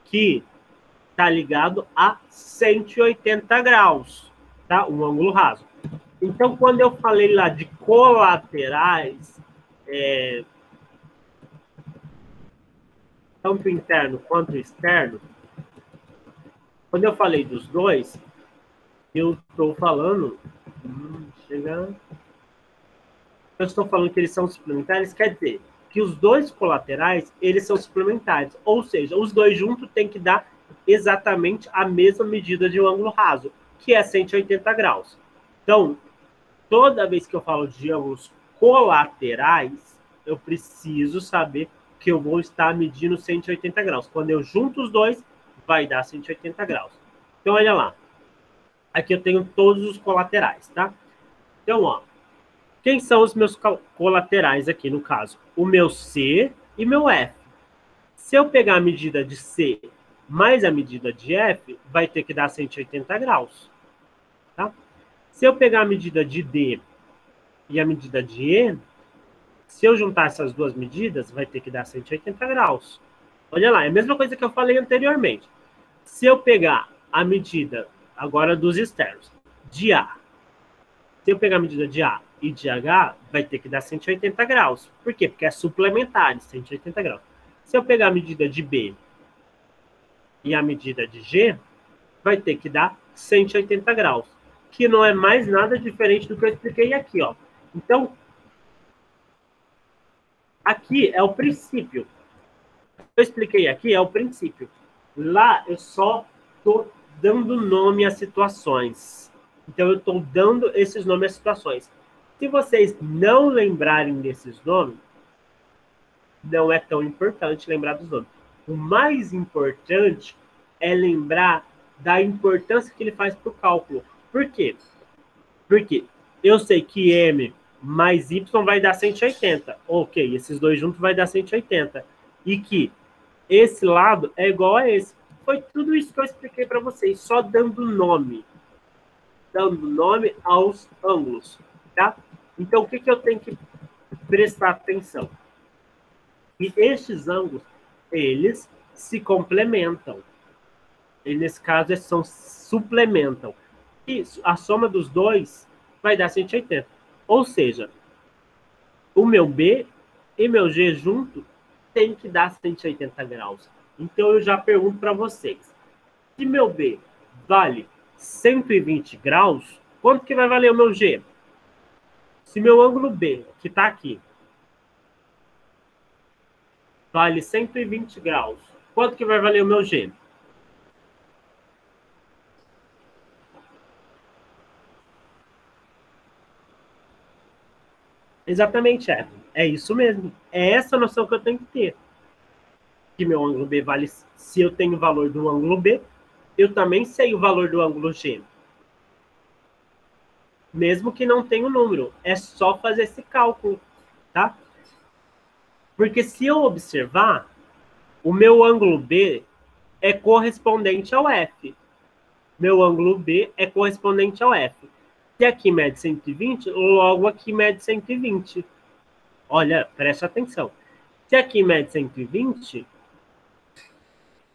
que está ligado a 180 graus, tá? Um ângulo raso. Então, quando eu falei lá de colaterais, tanto interno quanto externo, quando eu falei dos dois, eu estou falando... Eu estou falando que eles são suplementares, quer dizer que os dois colaterais, eles são suplementares. Ou seja, os dois juntos têm que dar exatamente a mesma medida de um ângulo raso, que é 180 graus. Então, toda vez que eu falo de ângulos colaterais, eu preciso saber que eu vou estar medindo 180 graus. Quando eu junto os dois, vai dar 180 graus. Então, olha lá. Aqui eu tenho todos os colaterais, tá? Então, ó. Quem são os meus colaterais aqui, no caso? O meu C e meu F. Se eu pegar a medida de C mais a medida de F, vai ter que dar 180 graus. Tá? Se eu pegar a medida de D e a medida de E, Se eu juntar essas duas medidas, vai ter que dar 180 graus. Olha lá, é a mesma coisa que eu falei anteriormente. Se eu pegar a medida, agora dos externos, de A, se eu pegar a medida de A e de H, vai ter que dar 180 graus. Por quê? Porque é suplementar, 180 graus. Se eu pegar a medida de B e a medida de G, vai ter que dar 180 graus, que não é mais nada diferente do que eu expliquei aqui, ó. Então, aqui é o princípio. Eu expliquei aqui é o princípio. Lá eu só estou dando nome às situações. Então eu estou dando esses nomes às situações. Se vocês não lembrarem desses nomes, não é tão importante lembrar dos nomes. O mais importante é lembrar da importância que ele faz para o cálculo. Por quê? Porque eu sei que M mais Y vai dar 180. Ok, esses dois juntos vai dar 180. E que esse lado é igual a esse. Foi tudo isso que eu expliquei para vocês, só dando nome. Dando nome aos ângulos, tá? Então, o que eu tenho que prestar atenção? E estes ângulos, eles se complementam. E nesse caso, eles suplementam. E a soma dos dois vai dar 180. Ou seja, o meu B e meu G junto tem que dar 180 graus. Então, eu já pergunto para vocês. Se meu B vale 120 graus, quanto que vai valer o meu G? Se meu ângulo B, que está aqui, vale 120 graus, quanto que vai valer o meu G? Exatamente, é. É isso mesmo. É essa noção que eu tenho que ter. Que meu ângulo B vale... Se eu tenho o valor do ângulo B, eu também sei o valor do ângulo G. Mesmo que não tenha o número. É só fazer esse cálculo, tá? Porque se eu observar, o meu ângulo B é correspondente ao F. Meu ângulo B é correspondente ao F. Se aqui mede 120, logo aqui mede 120. Olha, preste atenção. Se aqui mede 120,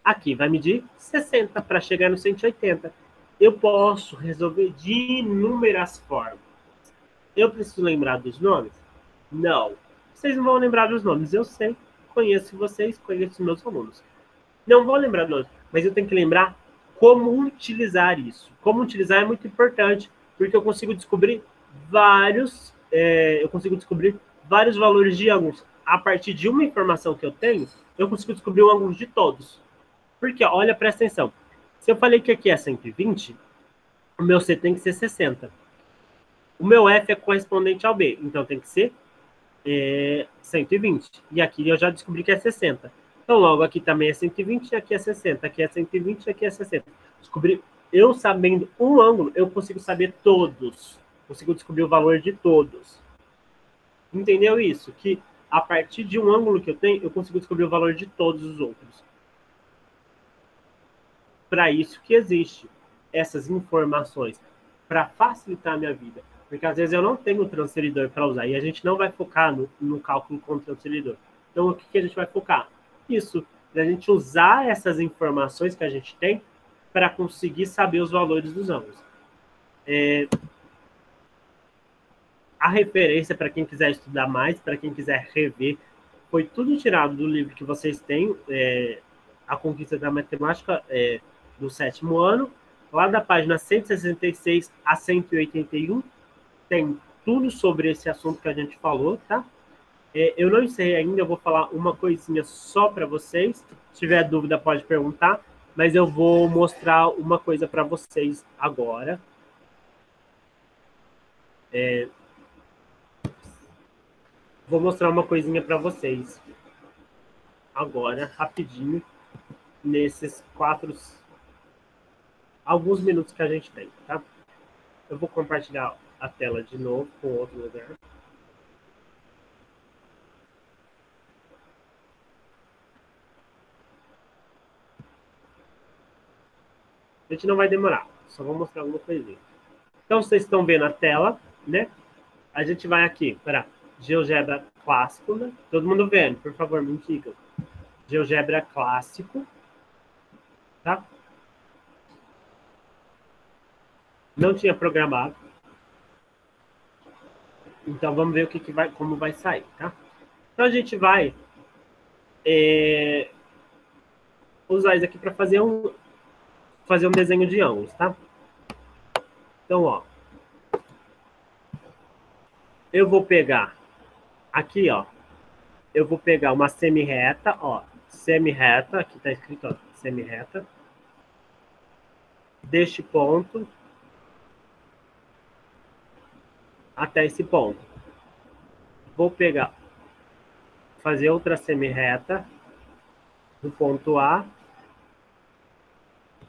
aqui vai medir 60 para chegar no 180. Eu posso resolver de inúmeras formas. Eu preciso lembrar dos nomes? Não. Vocês não vão lembrar dos nomes. Eu sei, conheço vocês, conheço meus alunos. Não vou lembrar dos nomes, mas eu tenho que lembrar como utilizar isso. Como utilizar é muito importante, porque eu consigo descobrir vários valores de ângulos. A partir de uma informação que eu tenho, eu consigo descobrir o ângulo de todos. Porque, olha, presta atenção. Se eu falei que aqui é 120, o meu C tem que ser 60. O meu F é correspondente ao B, então tem que ser 120. E aqui eu já descobri que é 60. Então, logo, aqui também é 120, aqui é 60, aqui é 120, aqui é 60. Descobri, eu sabendo um ângulo, eu consigo saber todos. Consigo descobrir o valor de todos. Entendeu isso? Que a partir de um ângulo que eu tenho, eu consigo descobrir o valor de todos os outros. Para isso que existe essas informações, para facilitar a minha vida. Porque às vezes eu não tenho transferidor para usar, e a gente não vai focar no cálculo com transferidor. Então, o que a gente vai focar? Isso, a gente usar essas informações que a gente tem para conseguir saber os valores dos ângulos. A referência para quem quiser estudar mais, para quem quiser rever, foi tudo tirado do livro que vocês têm, A Conquista da Matemática, do 7º ano, lá da página 166 a 181, tem tudo sobre esse assunto que a gente falou, tá? Eu não encerrei ainda, eu vou falar uma coisinha só para vocês. Se tiver dúvida, pode perguntar, mas eu vou mostrar uma coisa para vocês agora. Vou mostrar uma coisinha para vocês agora, rapidinho, nesses alguns minutos que a gente tem, tá? Eu vou compartilhar a tela de novo com outro lugar. A gente não vai demorar, só vou mostrar alguma coisinha. Então, vocês estão vendo a tela, né? A gente vai aqui para GeoGebra clássico, né? Todo mundo vendo, por favor, me indica. GeoGebra clássico, tá? Não tinha programado. Então vamos ver o que vai, como vai sair, tá? Então a gente vai usar isso aqui para fazer um desenho de ângulos, tá? Então, ó, eu vou pegar aqui, ó, eu vou pegar uma semi-reta, ó, semi-reta, aqui tá escrito, ó, semi-reta, deste ponto até esse ponto. Vou pegar, fazer outra semi-reta do ponto A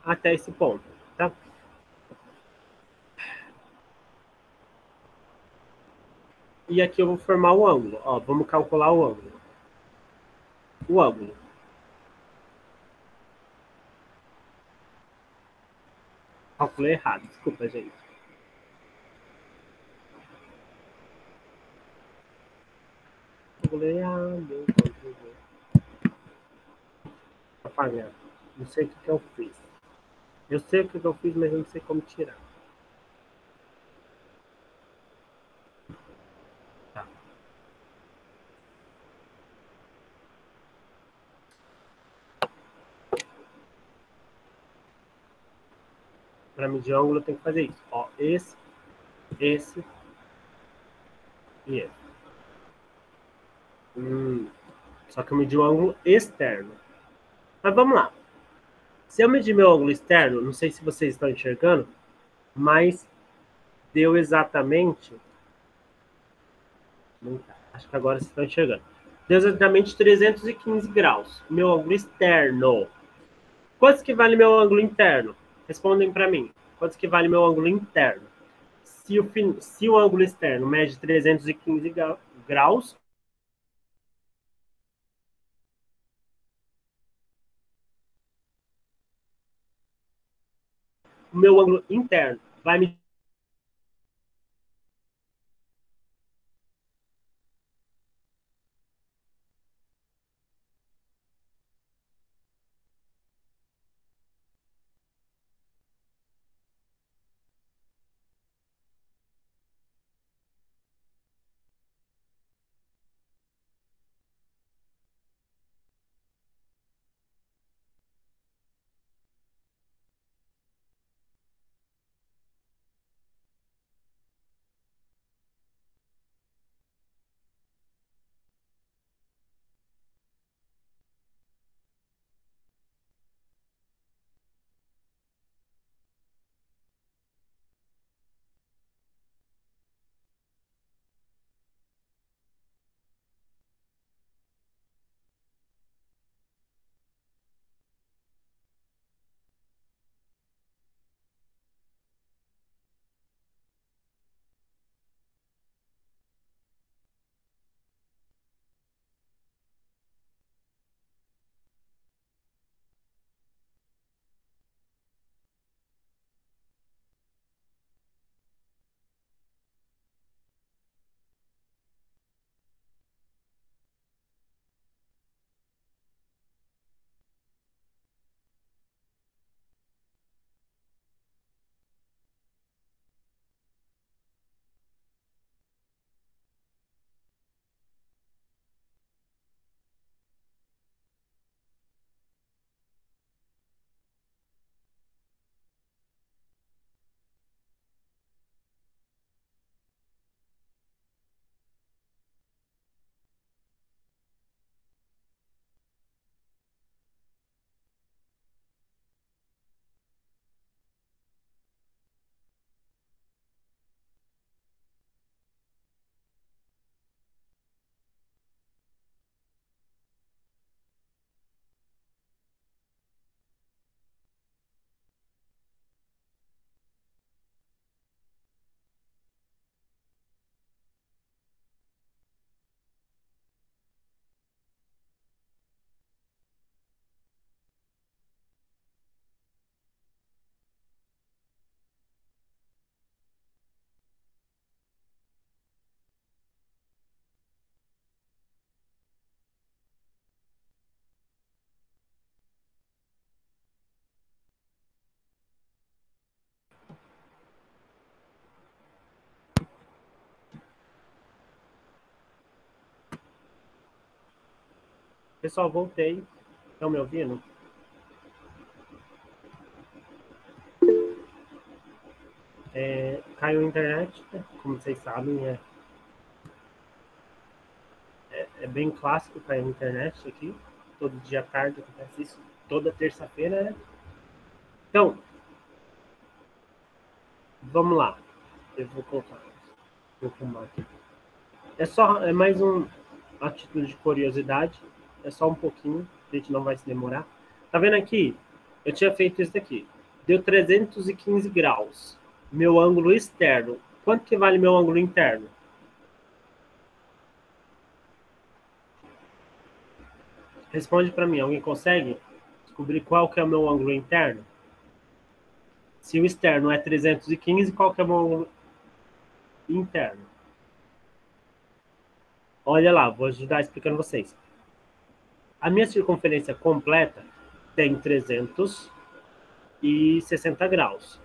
até esse ponto, tá? E aqui eu vou formar o ângulo, ó, vamos calcular o ângulo. O ângulo. Calculei errado, desculpa, gente. Calculei, meu Deus. Apagando. Não sei o que eu fiz. Eu sei o que eu fiz, mas eu não sei como tirar. Tá. Para medir ângulo, eu tenho que fazer isso. Ó, esse e esse. Só que eu medi o ângulo externo. Mas vamos lá. Se eu medir meu ângulo externo, não sei se vocês estão enxergando, mas deu exatamente. Não tá. Acho que agora vocês estão enxergando. Deu exatamente 315 graus. Meu ângulo externo. Quanto que vale meu ângulo interno? Respondem para mim. Quanto que vale meu ângulo interno? Se o ângulo externo mede 315 graus, o meu ângulo interno vai me Pessoal, voltei. Estão me ouvindo? Caiu a internet, né? Como vocês sabem, é bem clássico cair a internet aqui. Todo dia à tarde acontece isso. Toda terça-feira, né? Então, vamos lá. Eu vou colocar. Vou fumar aqui. É mais a título de curiosidade. É só um pouquinho. A gente não vai se demorar. Tá vendo aqui? Eu tinha feito isso aqui. Deu 315 graus. Meu ângulo externo. Quanto que vale meu ângulo interno? Responde para mim. Alguém consegue descobrir qual que é o meu ângulo interno? Se o externo é 315, qual que é o meu ângulo interno? Olha lá, vou ajudar explicando vocês. A minha circunferência completa tem 360 graus.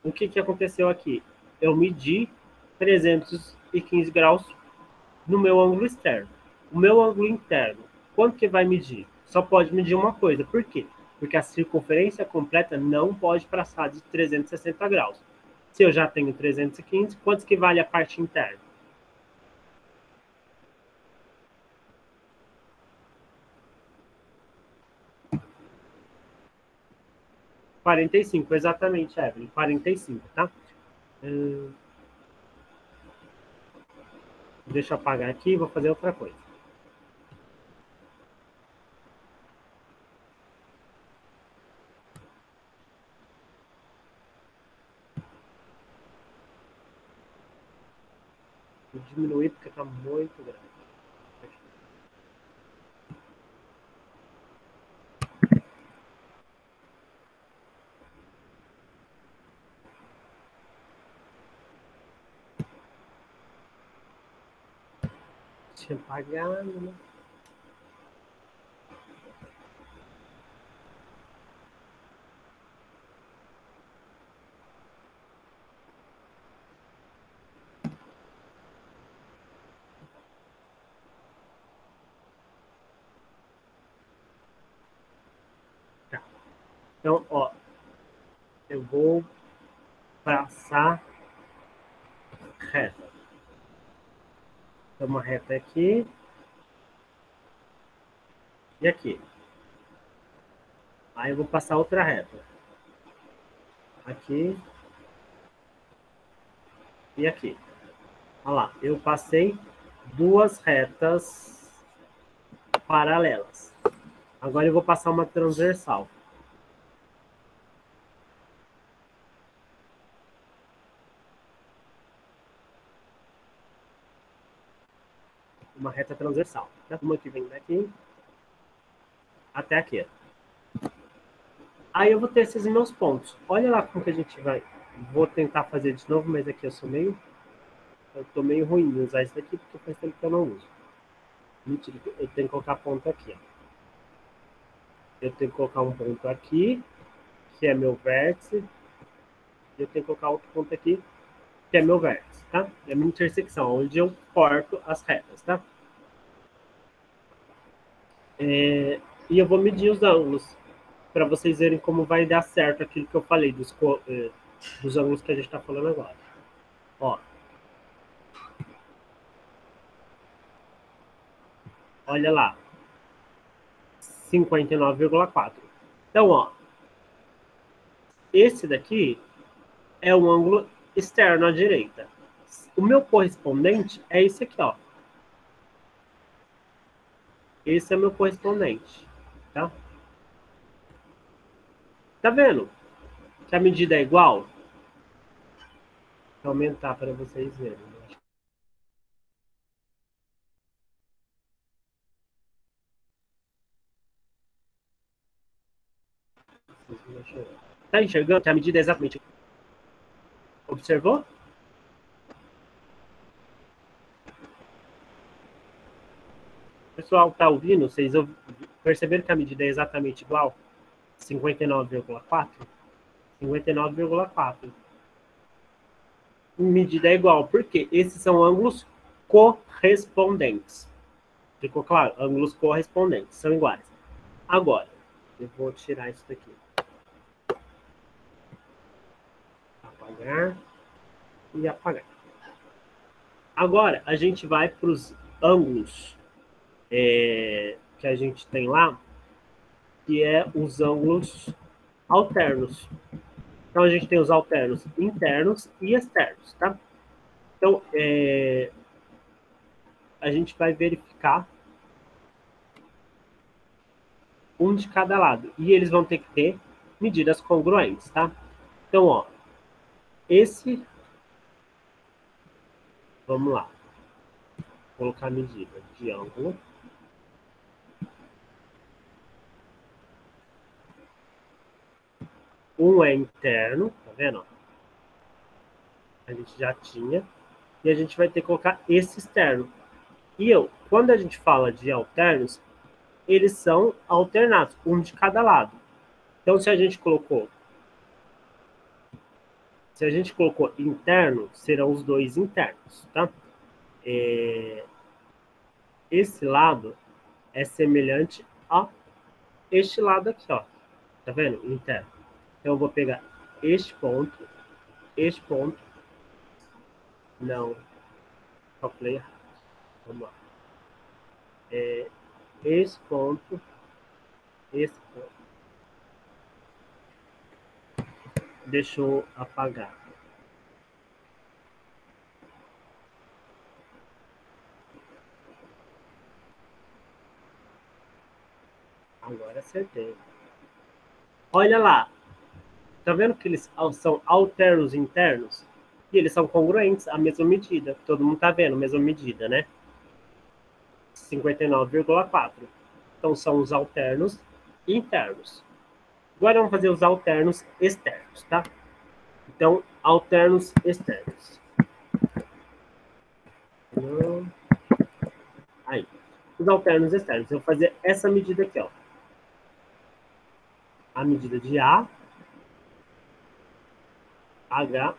O que, que aconteceu aqui? Eu medi 315 graus no meu ângulo externo. O meu ângulo interno, quanto que vai medir? Só pode medir uma coisa. Por quê? Porque a circunferência completa não pode passar de 360 graus. Se eu já tenho 315, quanto que vale a parte interna? 45, exatamente, Evelyn. 45, tá? Deixa eu apagar aqui e vou fazer outra coisa. Vou diminuir porque está muito grande. Tinha apagado, né? Tá. Então, ó, eu vou passar reta. Então, uma reta aqui e aqui. Aí eu vou passar outra reta. Aqui e aqui. Olha lá, eu passei duas retas paralelas. Agora eu vou passar uma transversal. Uma reta transversal. Uma que vem daqui até aqui. Aí eu vou ter esses meus pontos. Olha lá como que a gente vai. Vou tentar fazer de novo, mas aqui eu tô meio ruim de usar isso daqui, porque faz tempo que eu não uso. Mentira, eu tenho que colocar ponto aqui, ó. Eu tenho que colocar um ponto aqui, que é meu vértice. Eu tenho que colocar outro ponto aqui, que é meu vértice, tá? É a minha intersecção, onde eu corto as retas, tá? E eu vou medir os ângulos, para vocês verem como vai dar certo aquilo que eu falei, dos ângulos que a gente está falando agora. Ó. Olha lá. 59,4. Então, ó. Esse daqui é o ângulo externo à direita. O meu correspondente é esse aqui, ó. Esse é meu correspondente, tá? Tá vendo que a medida é igual? Vou aumentar para vocês verem. Tá enxergando que a medida é exatamente... Observou? Pessoal, tá ouvindo? Vocês perceberam que a medida é exatamente igual? 59,4? 59,4. Medida é igual, porque esses são ângulos correspondentes. Ficou claro? Ângulos correspondentes, são iguais. Agora, eu vou tirar isso daqui. Apagar e apagar. Agora, a gente vai para os ângulos que a gente tem lá, que é os ângulos alternos. Então, a gente tem os alternos internos e externos, tá? Então, a gente vai verificar um de cada lado. E eles vão ter que ter medidas congruentes, tá? Então, ó, esse... Vamos lá. Vou colocar a medida de ângulo. Um é interno, tá vendo? A gente já tinha. E a gente vai ter que colocar esse externo. E quando a gente fala de alternos, eles são alternados, um de cada lado. Então, se a gente colocou interno, serão os dois internos, tá? Esse lado é semelhante a este lado aqui, ó. Tá vendo? Interno. Então, eu vou pegar este ponto, não, calculei errado. Vamos lá. Esse ponto, esse ponto. Deixa eu apagar. Agora acertei. Olha lá. Tá vendo que eles são alternos internos? E eles são congruentes, a mesma medida. Todo mundo tá vendo, a mesma medida, né? 59,4. Então, são os alternos internos. Agora vamos fazer os alternos externos, tá? Então, alternos externos. Aí. Os alternos externos. Eu vou fazer essa medida aqui, ó. A medida de A, H,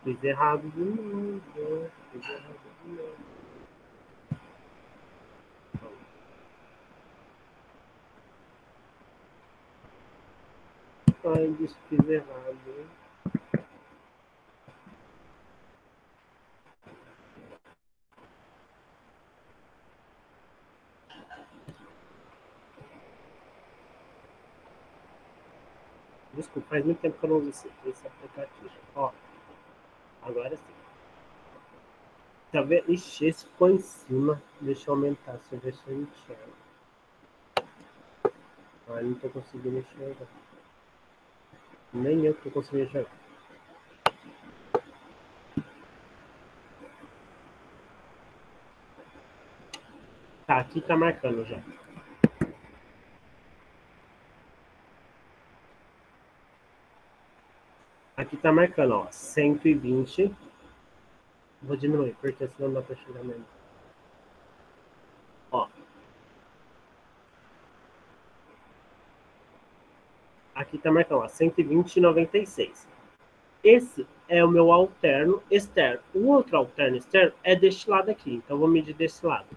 fiz errado de novo. Ai, fiz errado. Desculpa, faz muito tempo que eu não uso esse aplicativo. Ó, agora sim. Tá vendo? Ixi, esse ficou em cima. Deixa eu aumentar, deixa eu ver se eu enxergo. Ah, não tô conseguindo enxergar. Nem eu tô conseguindo enxergar. Tá, aqui tá marcando já. Aqui tá marcando, ó, 120. Vou diminuir, porque senão não dá pra chegar mesmo. Ó. Aqui tá marcando, ó, 120,96. Esse é o meu alterno externo. O outro alterno externo é deste lado aqui. Então, eu vou medir desse lado.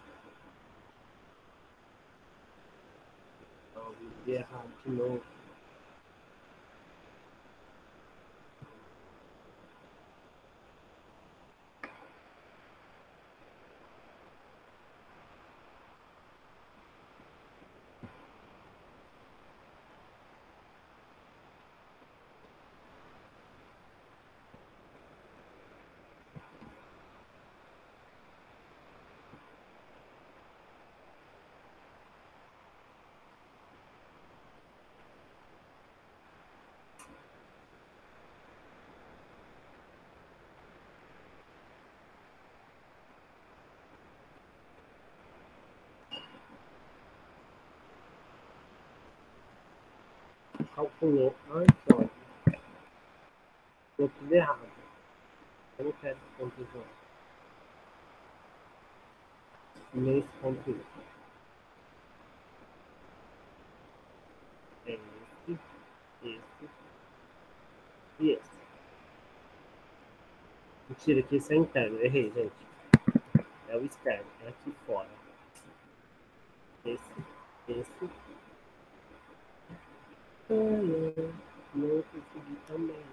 Então, medi errado de novo. Calculou. Ai, que ódio. Ficou tudo errado. Eu não quero esse ponto junto. Nem esse ponto junto. É esse e esse. Mentira, aqui esse é interno. Errei, gente. É o externo. É aqui fora. esse. Não consegui também.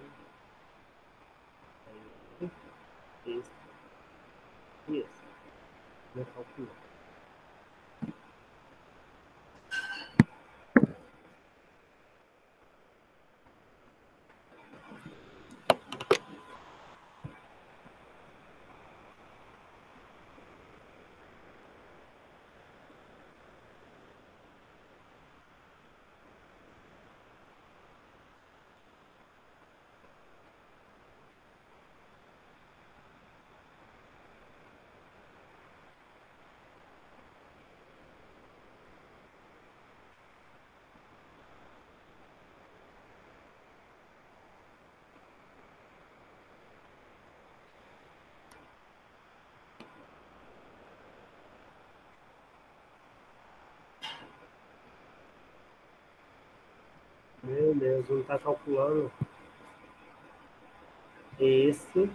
Esse e esse. Não calculou. Meu Deus, não está calculando. Esse,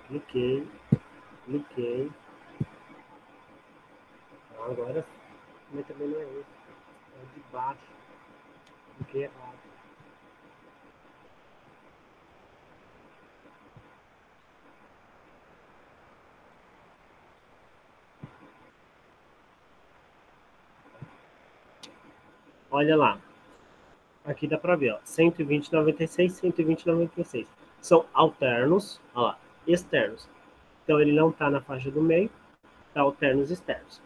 cliquei. Agora, mas também não é esse. É o de baixo. Cliquei errado. Olha lá. Aqui dá para ver, ó. 120,96, 120,96. São alternos, ó lá, externos. Então ele não está na faixa do meio, tá alternos externos.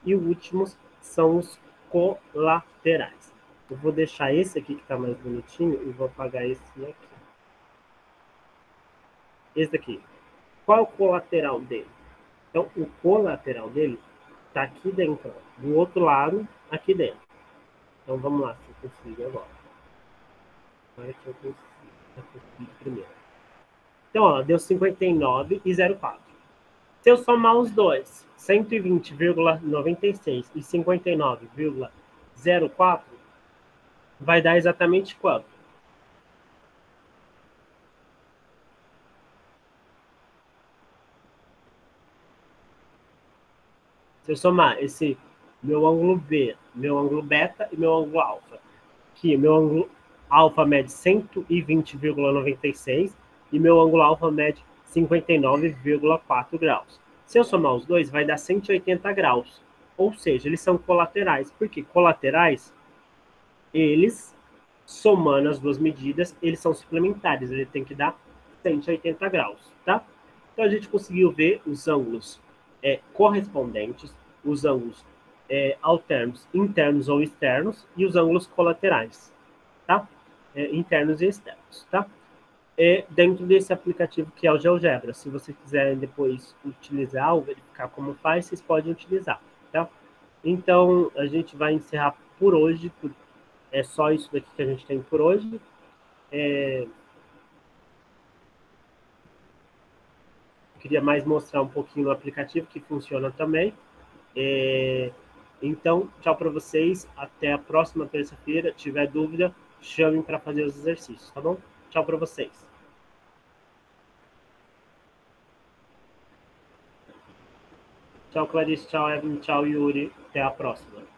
E os últimos são os colaterais. Eu vou deixar esse aqui que está mais bonitinho e vou apagar esse aqui. Esse daqui. Qual é o colateral dele? Então, o colateral dele está aqui dentro, ó, do outro lado, aqui dentro. Então, vamos lá, se eu consigo agora. Agora que eu consigo primeiro. Então, ó, deu 59,04. Se eu somar os dois, 120,96 e 59,04, vai dar exatamente quanto? Se eu somar esse meu ângulo B, meu ângulo beta e meu ângulo alfa, que meu ângulo alfa mede 120,96 e meu ângulo alfa mede 59,4 graus. Se eu somar os dois, vai dar 180 graus. Ou seja, eles são colaterais. Por quê? Colaterais, eles, somando as duas medidas, eles são suplementares. Ele tem que dar 180 graus, tá? Então, a gente conseguiu ver os ângulos correspondentes, os ângulos alternos, internos ou externos, e os ângulos colaterais, tá? Internos e externos, tá? Dentro desse aplicativo que é o GeoGebra. Se vocês quiserem depois utilizar ou verificar como faz, vocês podem utilizar, tá? Então, a gente vai encerrar por hoje. É só isso daqui que a gente tem por hoje. Queria mais mostrar um pouquinho no aplicativo que funciona também. Então, tchau para vocês. Até a próxima terça-feira. Se tiver dúvida, chamem para fazer os exercícios, tá bom? Tchau para vocês. Tchau, Clarice. Tchau, Evelyn. Tchau, Yuri. Até a próxima.